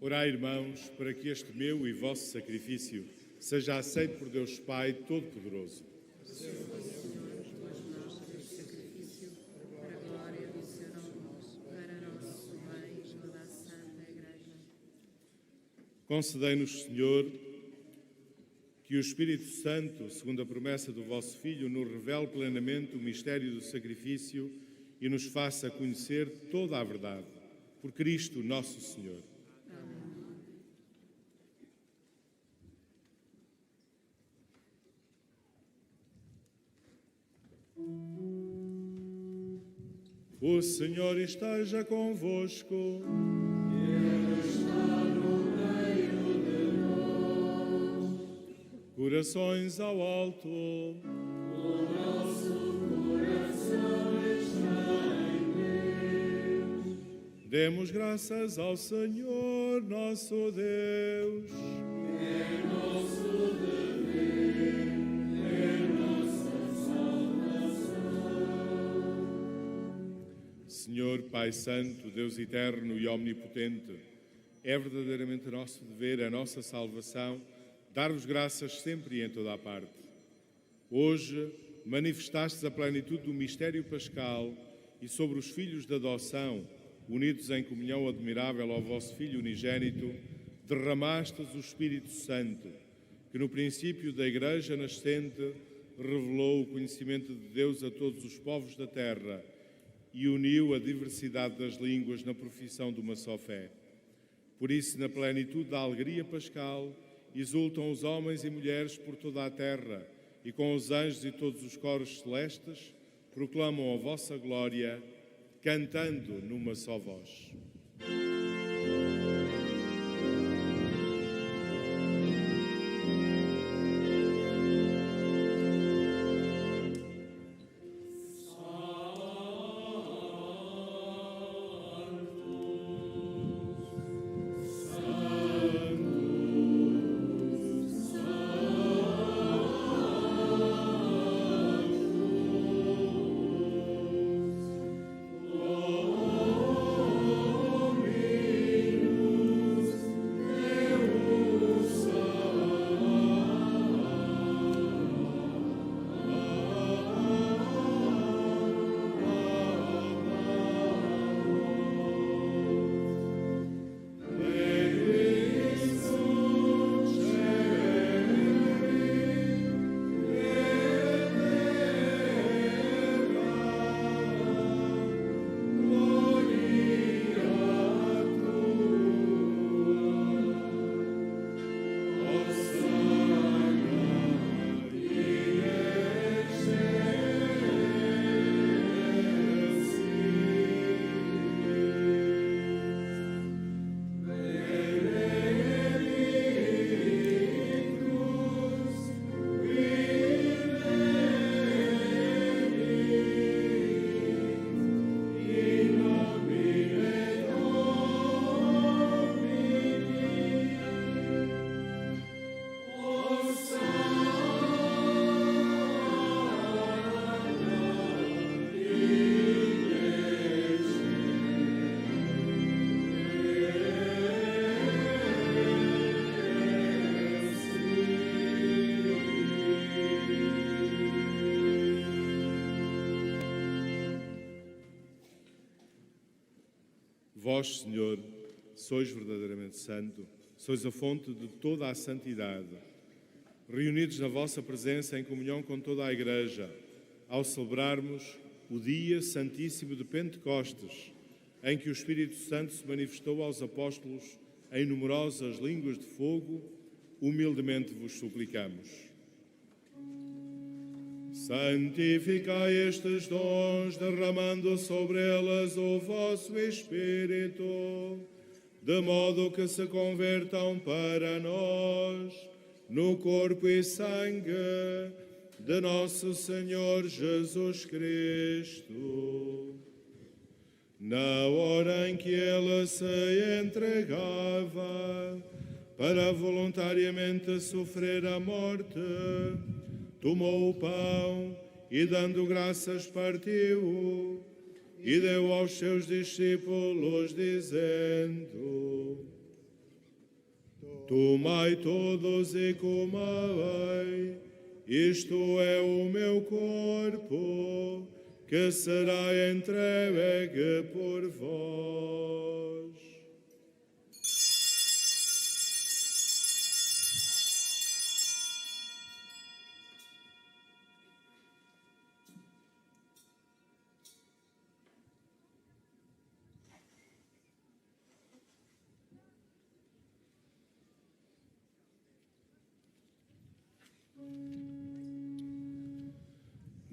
Orai, irmãos, para que este meu e vosso sacrifício seja aceito por Deus Pai Todo-Poderoso. Concedei-nos, Senhor, que o Espírito Santo, segundo a promessa do vosso Filho, nos revele plenamente o mistério do sacrifício e nos faça conhecer toda a verdade. Por Cristo nosso Senhor. O Senhor esteja convosco. Corações ao alto. O nosso coração está em Deus. Demos graças ao Senhor nosso Deus. É nosso dever, é nossa salvação. Senhor Pai Santo, Deus eterno e omnipotente, é verdadeiramente nosso dever, a nossa salvação, dar-vos graças sempre e em toda a parte. Hoje manifestastes a plenitude do mistério pascal e sobre os filhos de adoção, unidos em comunhão admirável ao vosso Filho unigênito, derramastes o Espírito Santo, que no princípio da Igreja nascente revelou o conhecimento de Deus a todos os povos da terra e uniu a diversidade das línguas na profissão de uma só fé. Por isso, na plenitude da alegria pascal, exultam os homens e mulheres por toda a terra e com os anjos e todos os coros celestes proclamam a vossa glória, cantando numa só voz. Vós, Senhor, sois verdadeiramente santo, sois a fonte de toda a santidade. Reunidos na vossa presença em comunhão com toda a Igreja, ao celebrarmos o dia santíssimo de Pentecostes, em que o Espírito Santo se manifestou aos apóstolos em numerosas línguas de fogo, humildemente vos suplicamos. Santificai estes dons, derramando sobre elas o vosso Espírito, de modo que se convertam para nós no corpo e sangue de nosso Senhor Jesus Cristo. Na hora em que Ele se entregava para voluntariamente sofrer a morte, tomou o pão e, dando graças, partiu e deu aos seus discípulos, dizendo: Tomai todos e comei, isto é o meu corpo, que será entregue por vós.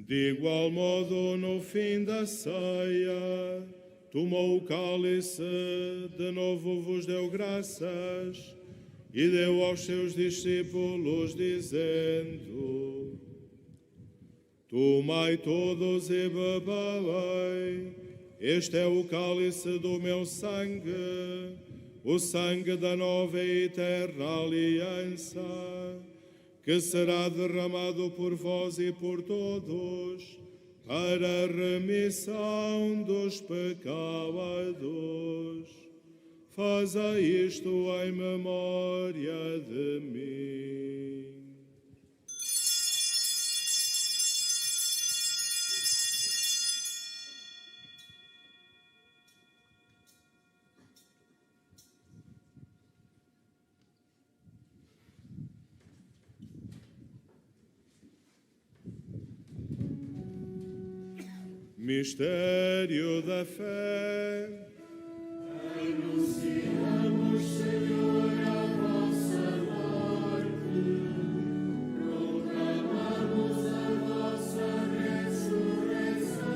De igual modo, no fim da ceia, tomou o cálice, de novo vos deu graças e deu aos seus discípulos, dizendo: Tomai todos e bebei, este é o cálice do meu sangue, o sangue da nova e eterna aliança, que será derramado por vós e por todos, para a remissão dos pecados. Fazei isto em memória de mim. Mistério da fé. Anunciamos, Senhor, a vossa morte, proclamamos a vossa ressurreição.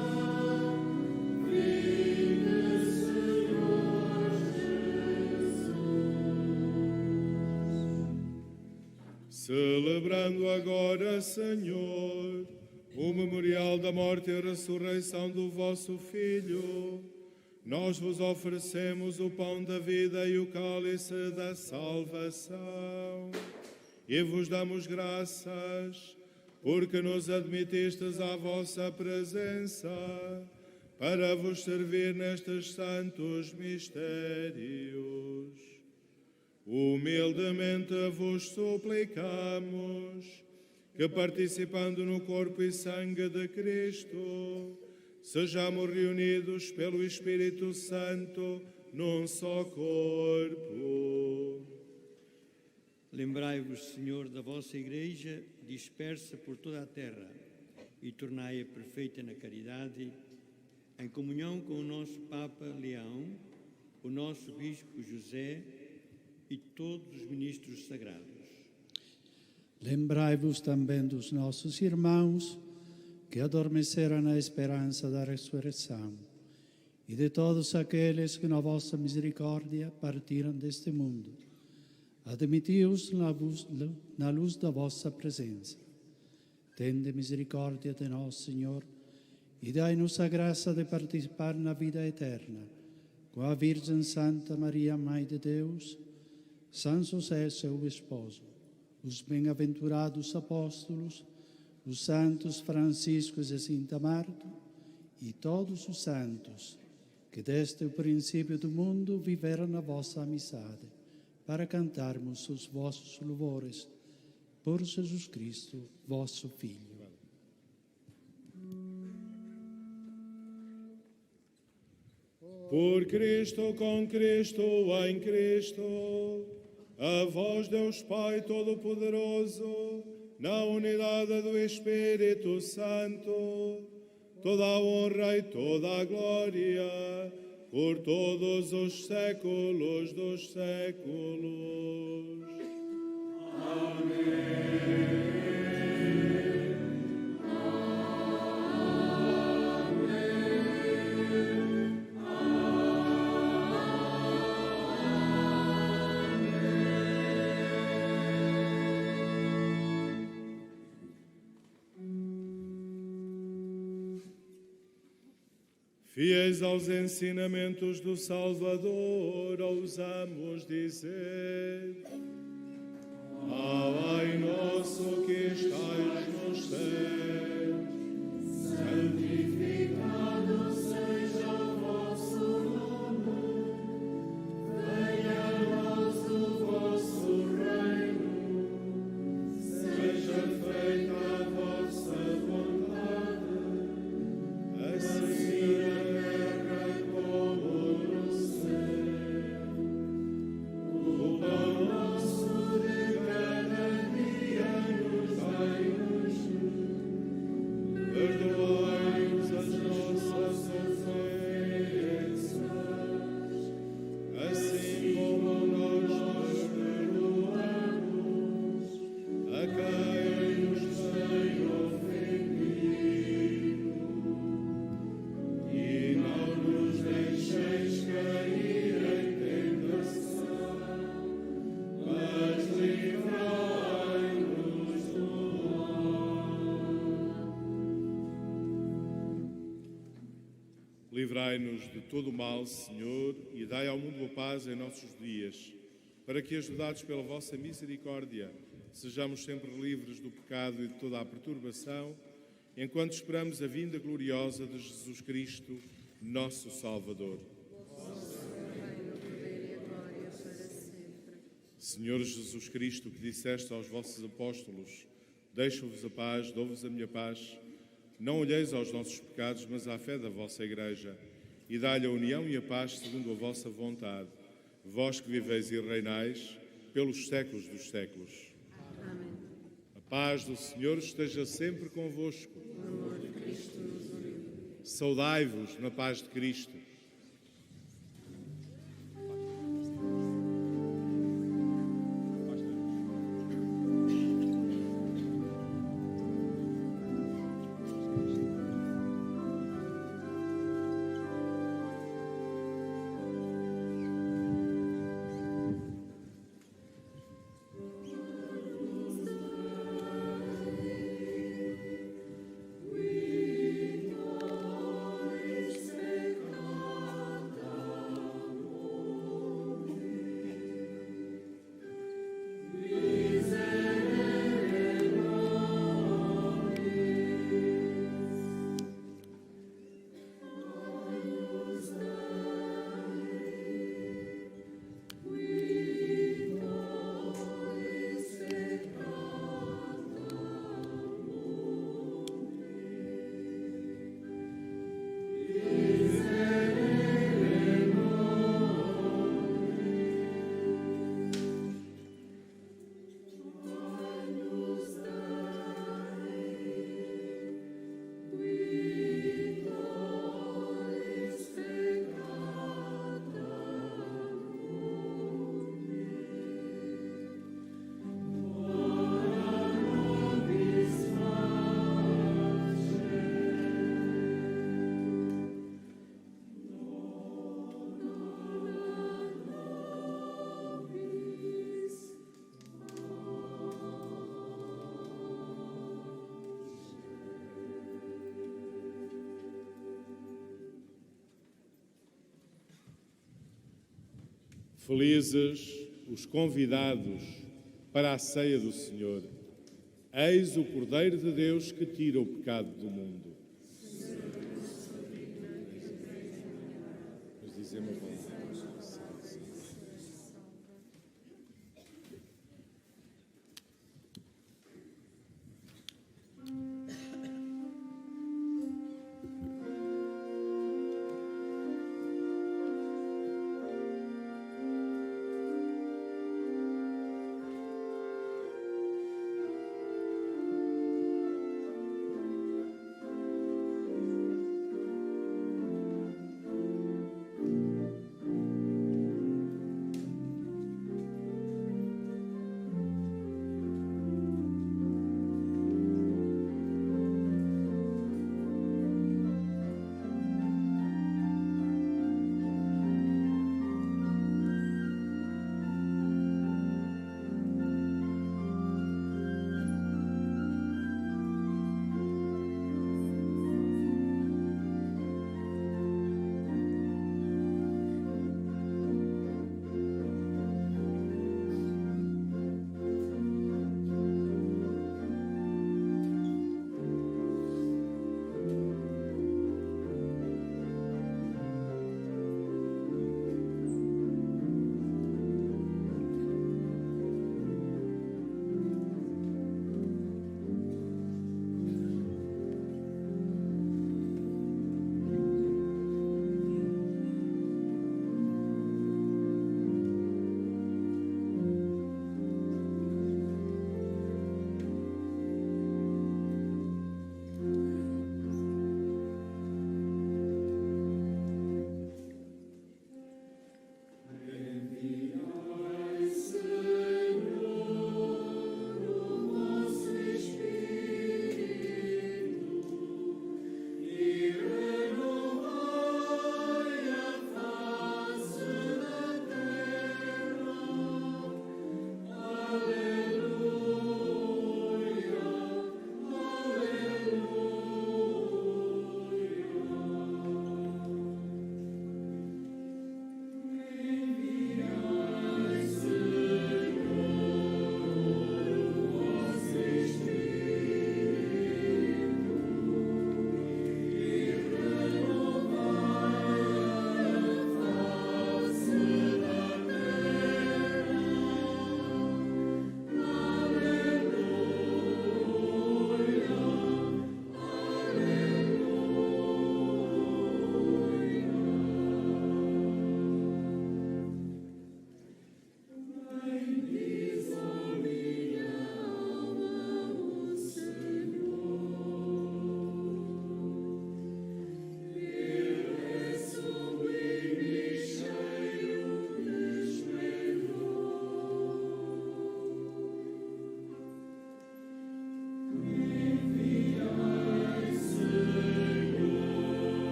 Vinde, Senhor Jesus. Celebrando agora, Senhor, o memorial da morte e ressurreição do vosso Filho, nós vos oferecemos o pão da vida e o cálice da salvação. E vos damos graças, porque nos admitistes à vossa presença, para vos servir nestes santos mistérios. Humildemente vos suplicamos que, participando no corpo e sangue de Cristo, sejamos reunidos pelo Espírito Santo num só corpo. Lembrai-vos, Senhor, da vossa Igreja dispersa por toda a terra e tornai-a perfeita na caridade, em comunhão com o nosso Papa Leão, o nosso Bispo José e todos os ministros sagrados. Lembrai-vos também dos nossos irmãos que adormeceram na esperança da ressurreição e de todos aqueles que, na vossa misericórdia, partiram deste mundo. Admiti-os na luz da vossa presença. Tende misericórdia de nós, Senhor, e dai-nos a graça de participar na vida eterna, com a Virgem Santa Maria, Mãe de Deus, São José, seu esposo, os bem-aventurados apóstolos, os santos Francisco e Jacinta Marto e todos os santos que desde o princípio do mundo viveram na vossa amizade, para cantarmos os vossos louvores por Jesus Cristo, vosso Filho. Por Cristo, com Cristo, em Cristo, a vós, Deus Pai Todo-Poderoso, na unidade do Espírito Santo, toda a honra e toda a glória, por todos os séculos dos séculos. Amém. Fiéis aos ensinamentos do Salvador, ousamos dizer: Pai nosso que estais nos céus, Santificado seja o vosso nome, venha a nós o vosso Livrai-nos de todo o mal, Senhor, e dai ao mundo a paz em nossos dias, para que, ajudados pela vossa misericórdia, sejamos sempre livres do pecado e de toda a perturbação, enquanto esperamos a vinda gloriosa de Jesus Cristo, nosso Salvador. Senhor Jesus Cristo, que disseste aos vossos apóstolos: deixo-vos a paz, dou-vos a minha paz. Não olheis aos nossos pecados, mas à fé da vossa Igreja, e dai-lhe a união e a paz segundo a vossa vontade. Vós que viveis e reinais pelos séculos dos séculos. Amém. A paz do Senhor esteja sempre convosco. O amor de Cristo nos uniu. Saudai-vos na paz de Cristo. Felizes os convidados para a ceia do Senhor. Eis o Cordeiro de Deus que tira o pecado do mundo. Mas dizemos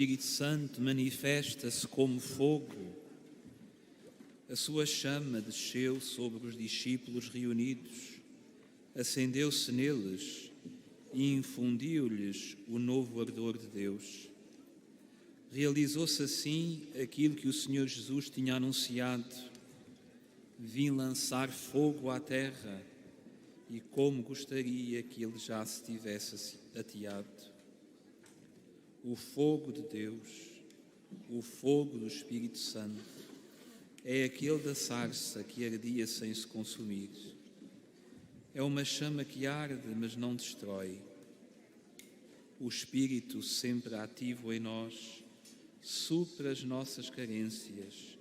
Espírito Santo manifesta-se como fogo. A sua chama desceu sobre os discípulos reunidos, acendeu-se neles e infundiu-lhes o novo ardor de Deus. Realizou-se assim aquilo que o Senhor Jesus tinha anunciado: vim lançar fogo à terra, e como gostaria que ele já se tivesse ateado. O fogo de Deus, o fogo do Espírito Santo, é aquele da sarça que ardia sem se consumir. É uma chama que arde, mas não destrói. O Espírito, sempre ativo em nós, supre as nossas carências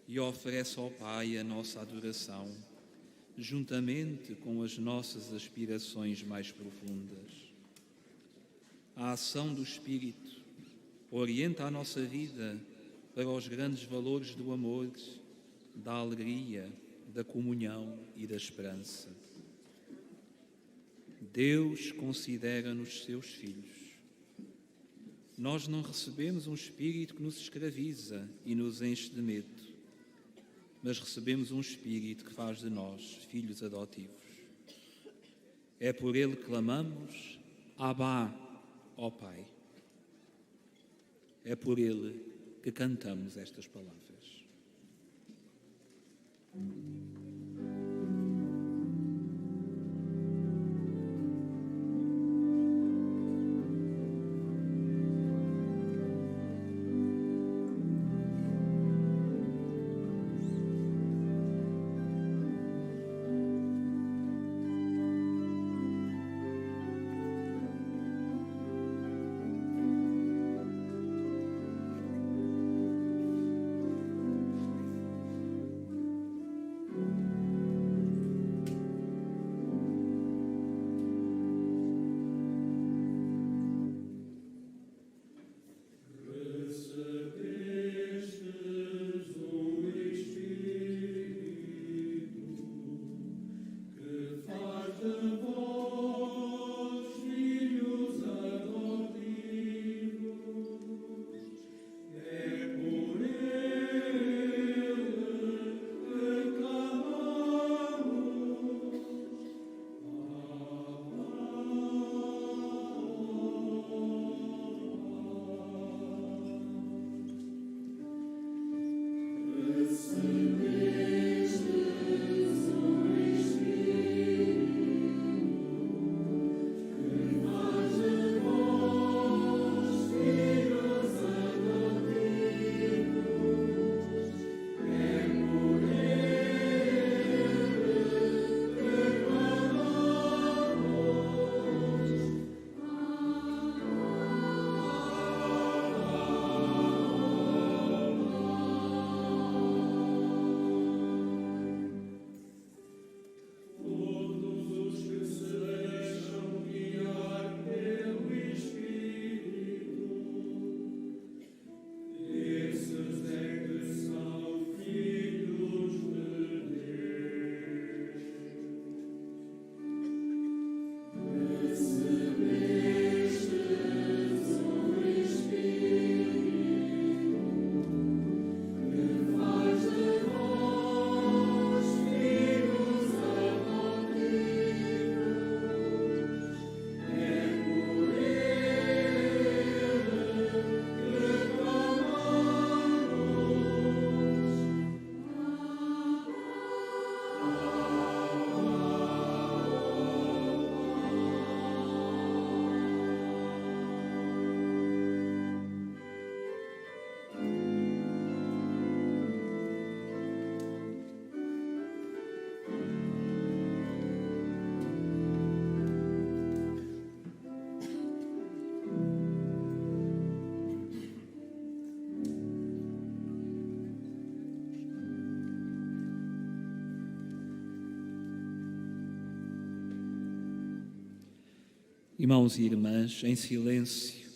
e oferece ao Pai a nossa adoração, juntamente com as nossas aspirações mais profundas. A ação do Espírito orienta a nossa vida para os grandes valores do amor, da alegria, da comunhão e da esperança. Deus considera-nos seus filhos. Nós não recebemos um espírito que nos escraviza e nos enche de medo, mas recebemos um espírito que faz de nós filhos adotivos. É por ele que clamamos: Abba, ó Pai. É por ele que cantamos estas palavras. Irmãos e irmãs, em silêncio,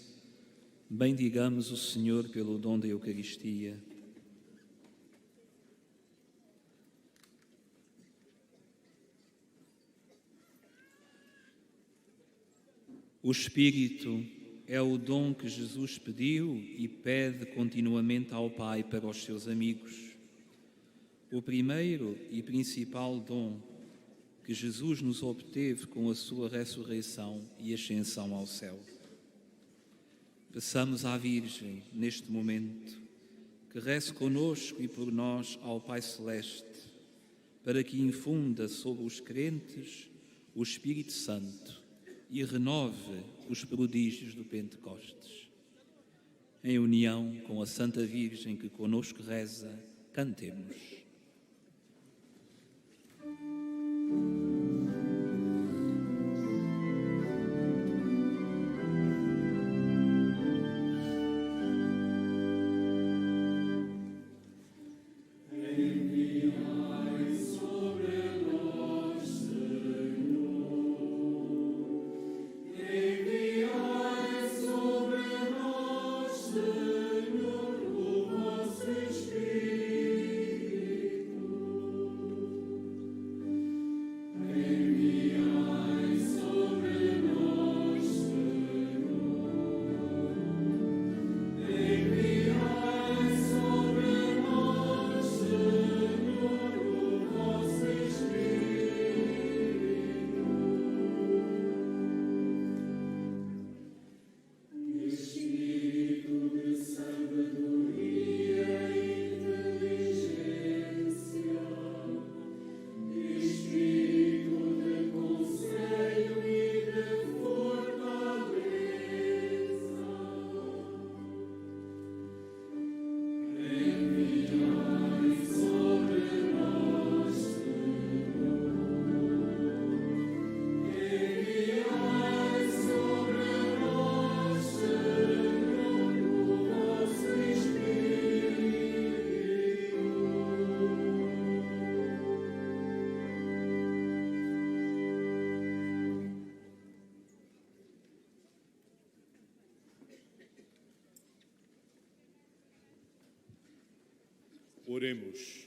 bendigamos o Senhor pelo dom da Eucaristia. O Espírito é o dom que Jesus pediu e pede continuamente ao Pai para os seus amigos. O primeiro e principal dom que Jesus nos obteve com a sua ressurreição e ascensão ao céu. Peçamos à Virgem, neste momento, que reze conosco e por nós ao Pai Celeste, para que infunda sobre os crentes o Espírito Santo e renove os prodígios do Pentecostes. Em união com a Santa Virgem que conosco reza, cantemos. Oremos.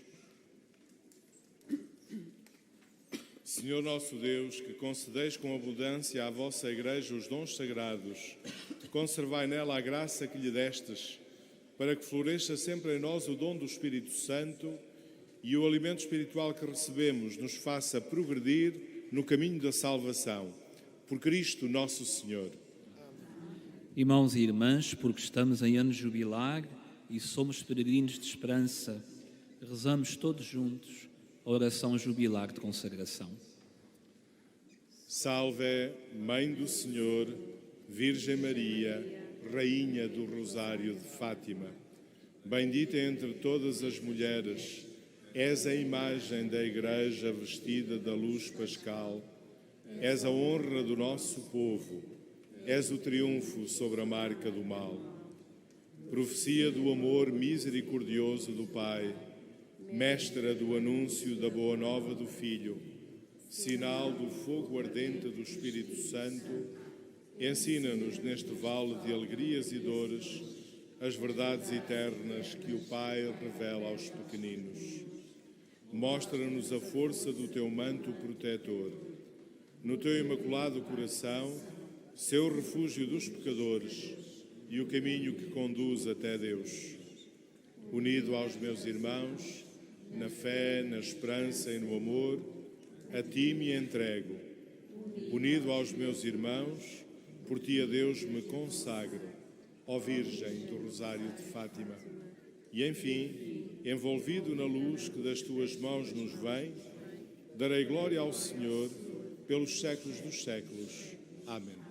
Senhor nosso Deus, que concedeis com abundância à vossa Igreja os dons sagrados, conservai nela a graça que lhe destes, para que floresça sempre em nós o dom do Espírito Santo e o alimento espiritual que recebemos nos faça progredir no caminho da salvação. Por Cristo nosso Senhor. Irmãos e irmãs, porque estamos em ano jubilar e somos peregrinos de esperança, rezamos todos juntos a oração jubilar de consagração. Salve, Mãe do Senhor, Virgem Maria, Rainha do Rosário de Fátima. Bendita entre todas as mulheres, és a imagem da Igreja vestida da luz pascal, és a honra do nosso povo, és o triunfo sobre a marca do mal. Profecia do amor misericordioso do Pai, mestra do anúncio da boa nova do Filho, sinal do fogo ardente do Espírito Santo, ensina-nos neste vale de alegrias e dores as verdades eternas que o Pai revela aos pequeninos. Mostra-nos a força do teu manto protetor. No teu imaculado coração, seu refúgio dos pecadores e o caminho que conduz até Deus. Unido aos meus irmãos, na fé, na esperança e no amor, a ti me entrego. Unido aos meus irmãos, por ti a Deus me consagro, ó Virgem do Rosário de Fátima. E, enfim, envolvido na luz que das tuas mãos nos vem, darei glória ao Senhor pelos séculos dos séculos. Amém.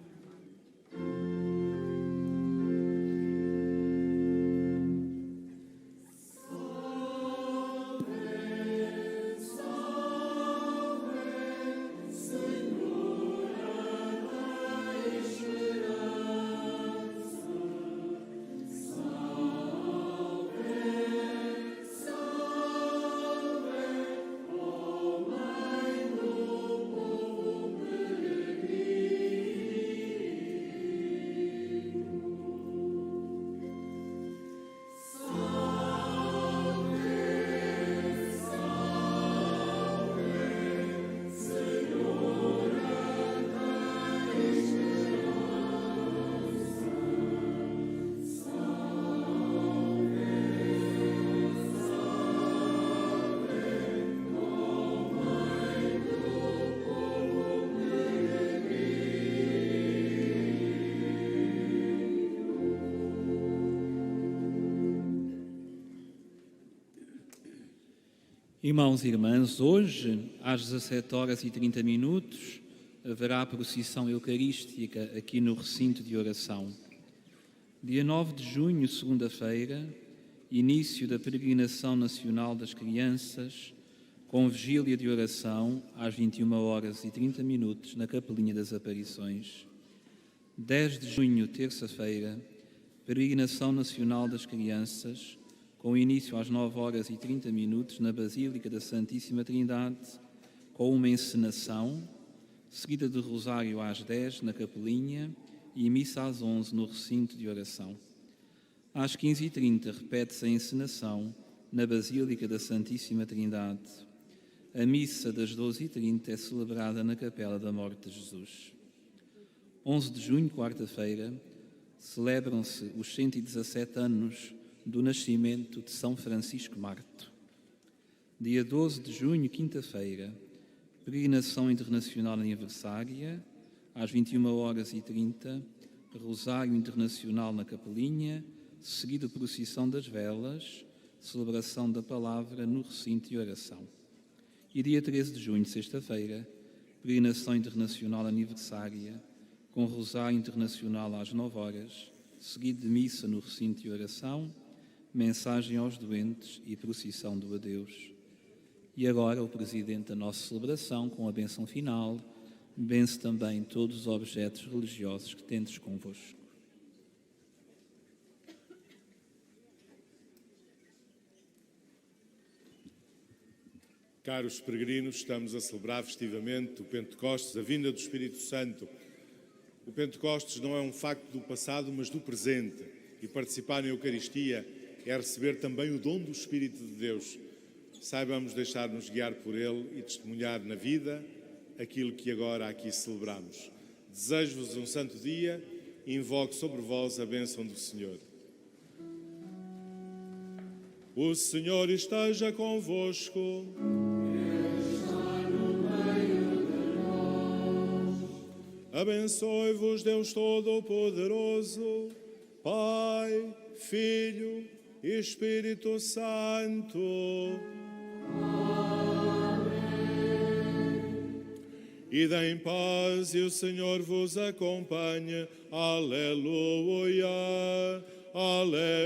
Irmãos e irmãs, hoje, às 17h30, haverá a procissão eucarística aqui no recinto de oração. Dia 9 de junho, segunda-feira, início da peregrinação nacional das crianças, com vigília de oração às 21h30 na Capelinha das Aparições. 10 de junho, terça-feira, peregrinação nacional das crianças, com início às 9h30 na Basílica da Santíssima Trindade, com uma encenação, seguida de rosário às 10 na Capelinha e missa às 11 no recinto de oração. Às 15h30 repete-se a encenação na Basílica da Santíssima Trindade. A missa das 12h30 é celebrada na Capela da Morte de Jesus. 11 de junho, quarta-feira, celebram-se os 117 anos do nascimento de São Francisco Marto. Dia 12 de junho, quinta-feira, peregrinação internacional aniversária, às 21h30, Rosário Internacional na Capelinha, seguido procissão das velas, celebração da palavra no recinto de oração. E dia 13 de junho, sexta-feira, peregrinação internacional aniversária, com Rosário Internacional às 9h, seguido de missa no recinto de oração, mensagem aos doentes e procissão do adeus. E agora o Presidente da nossa celebração, com a bênção final, bença também todos os objetos religiosos que tendes convosco. Caros peregrinos, estamos a celebrar festivamente o Pentecostes, a vinda do Espírito Santo. O Pentecostes não é um facto do passado, mas do presente. E participar na Eucaristia é receber também o dom do Espírito de Deus. Saibamos deixar-nos guiar por Ele e testemunhar na vida aquilo que agora aqui celebramos. Desejo-vos um santo dia e invoco sobre vós a bênção do Senhor. O Senhor esteja convosco. Abençoe-vos Deus Todo-Poderoso, Pai, Filho e Espírito Santo. Ide em paz e o Senhor vos acompanhe. Aleluia, aleluia.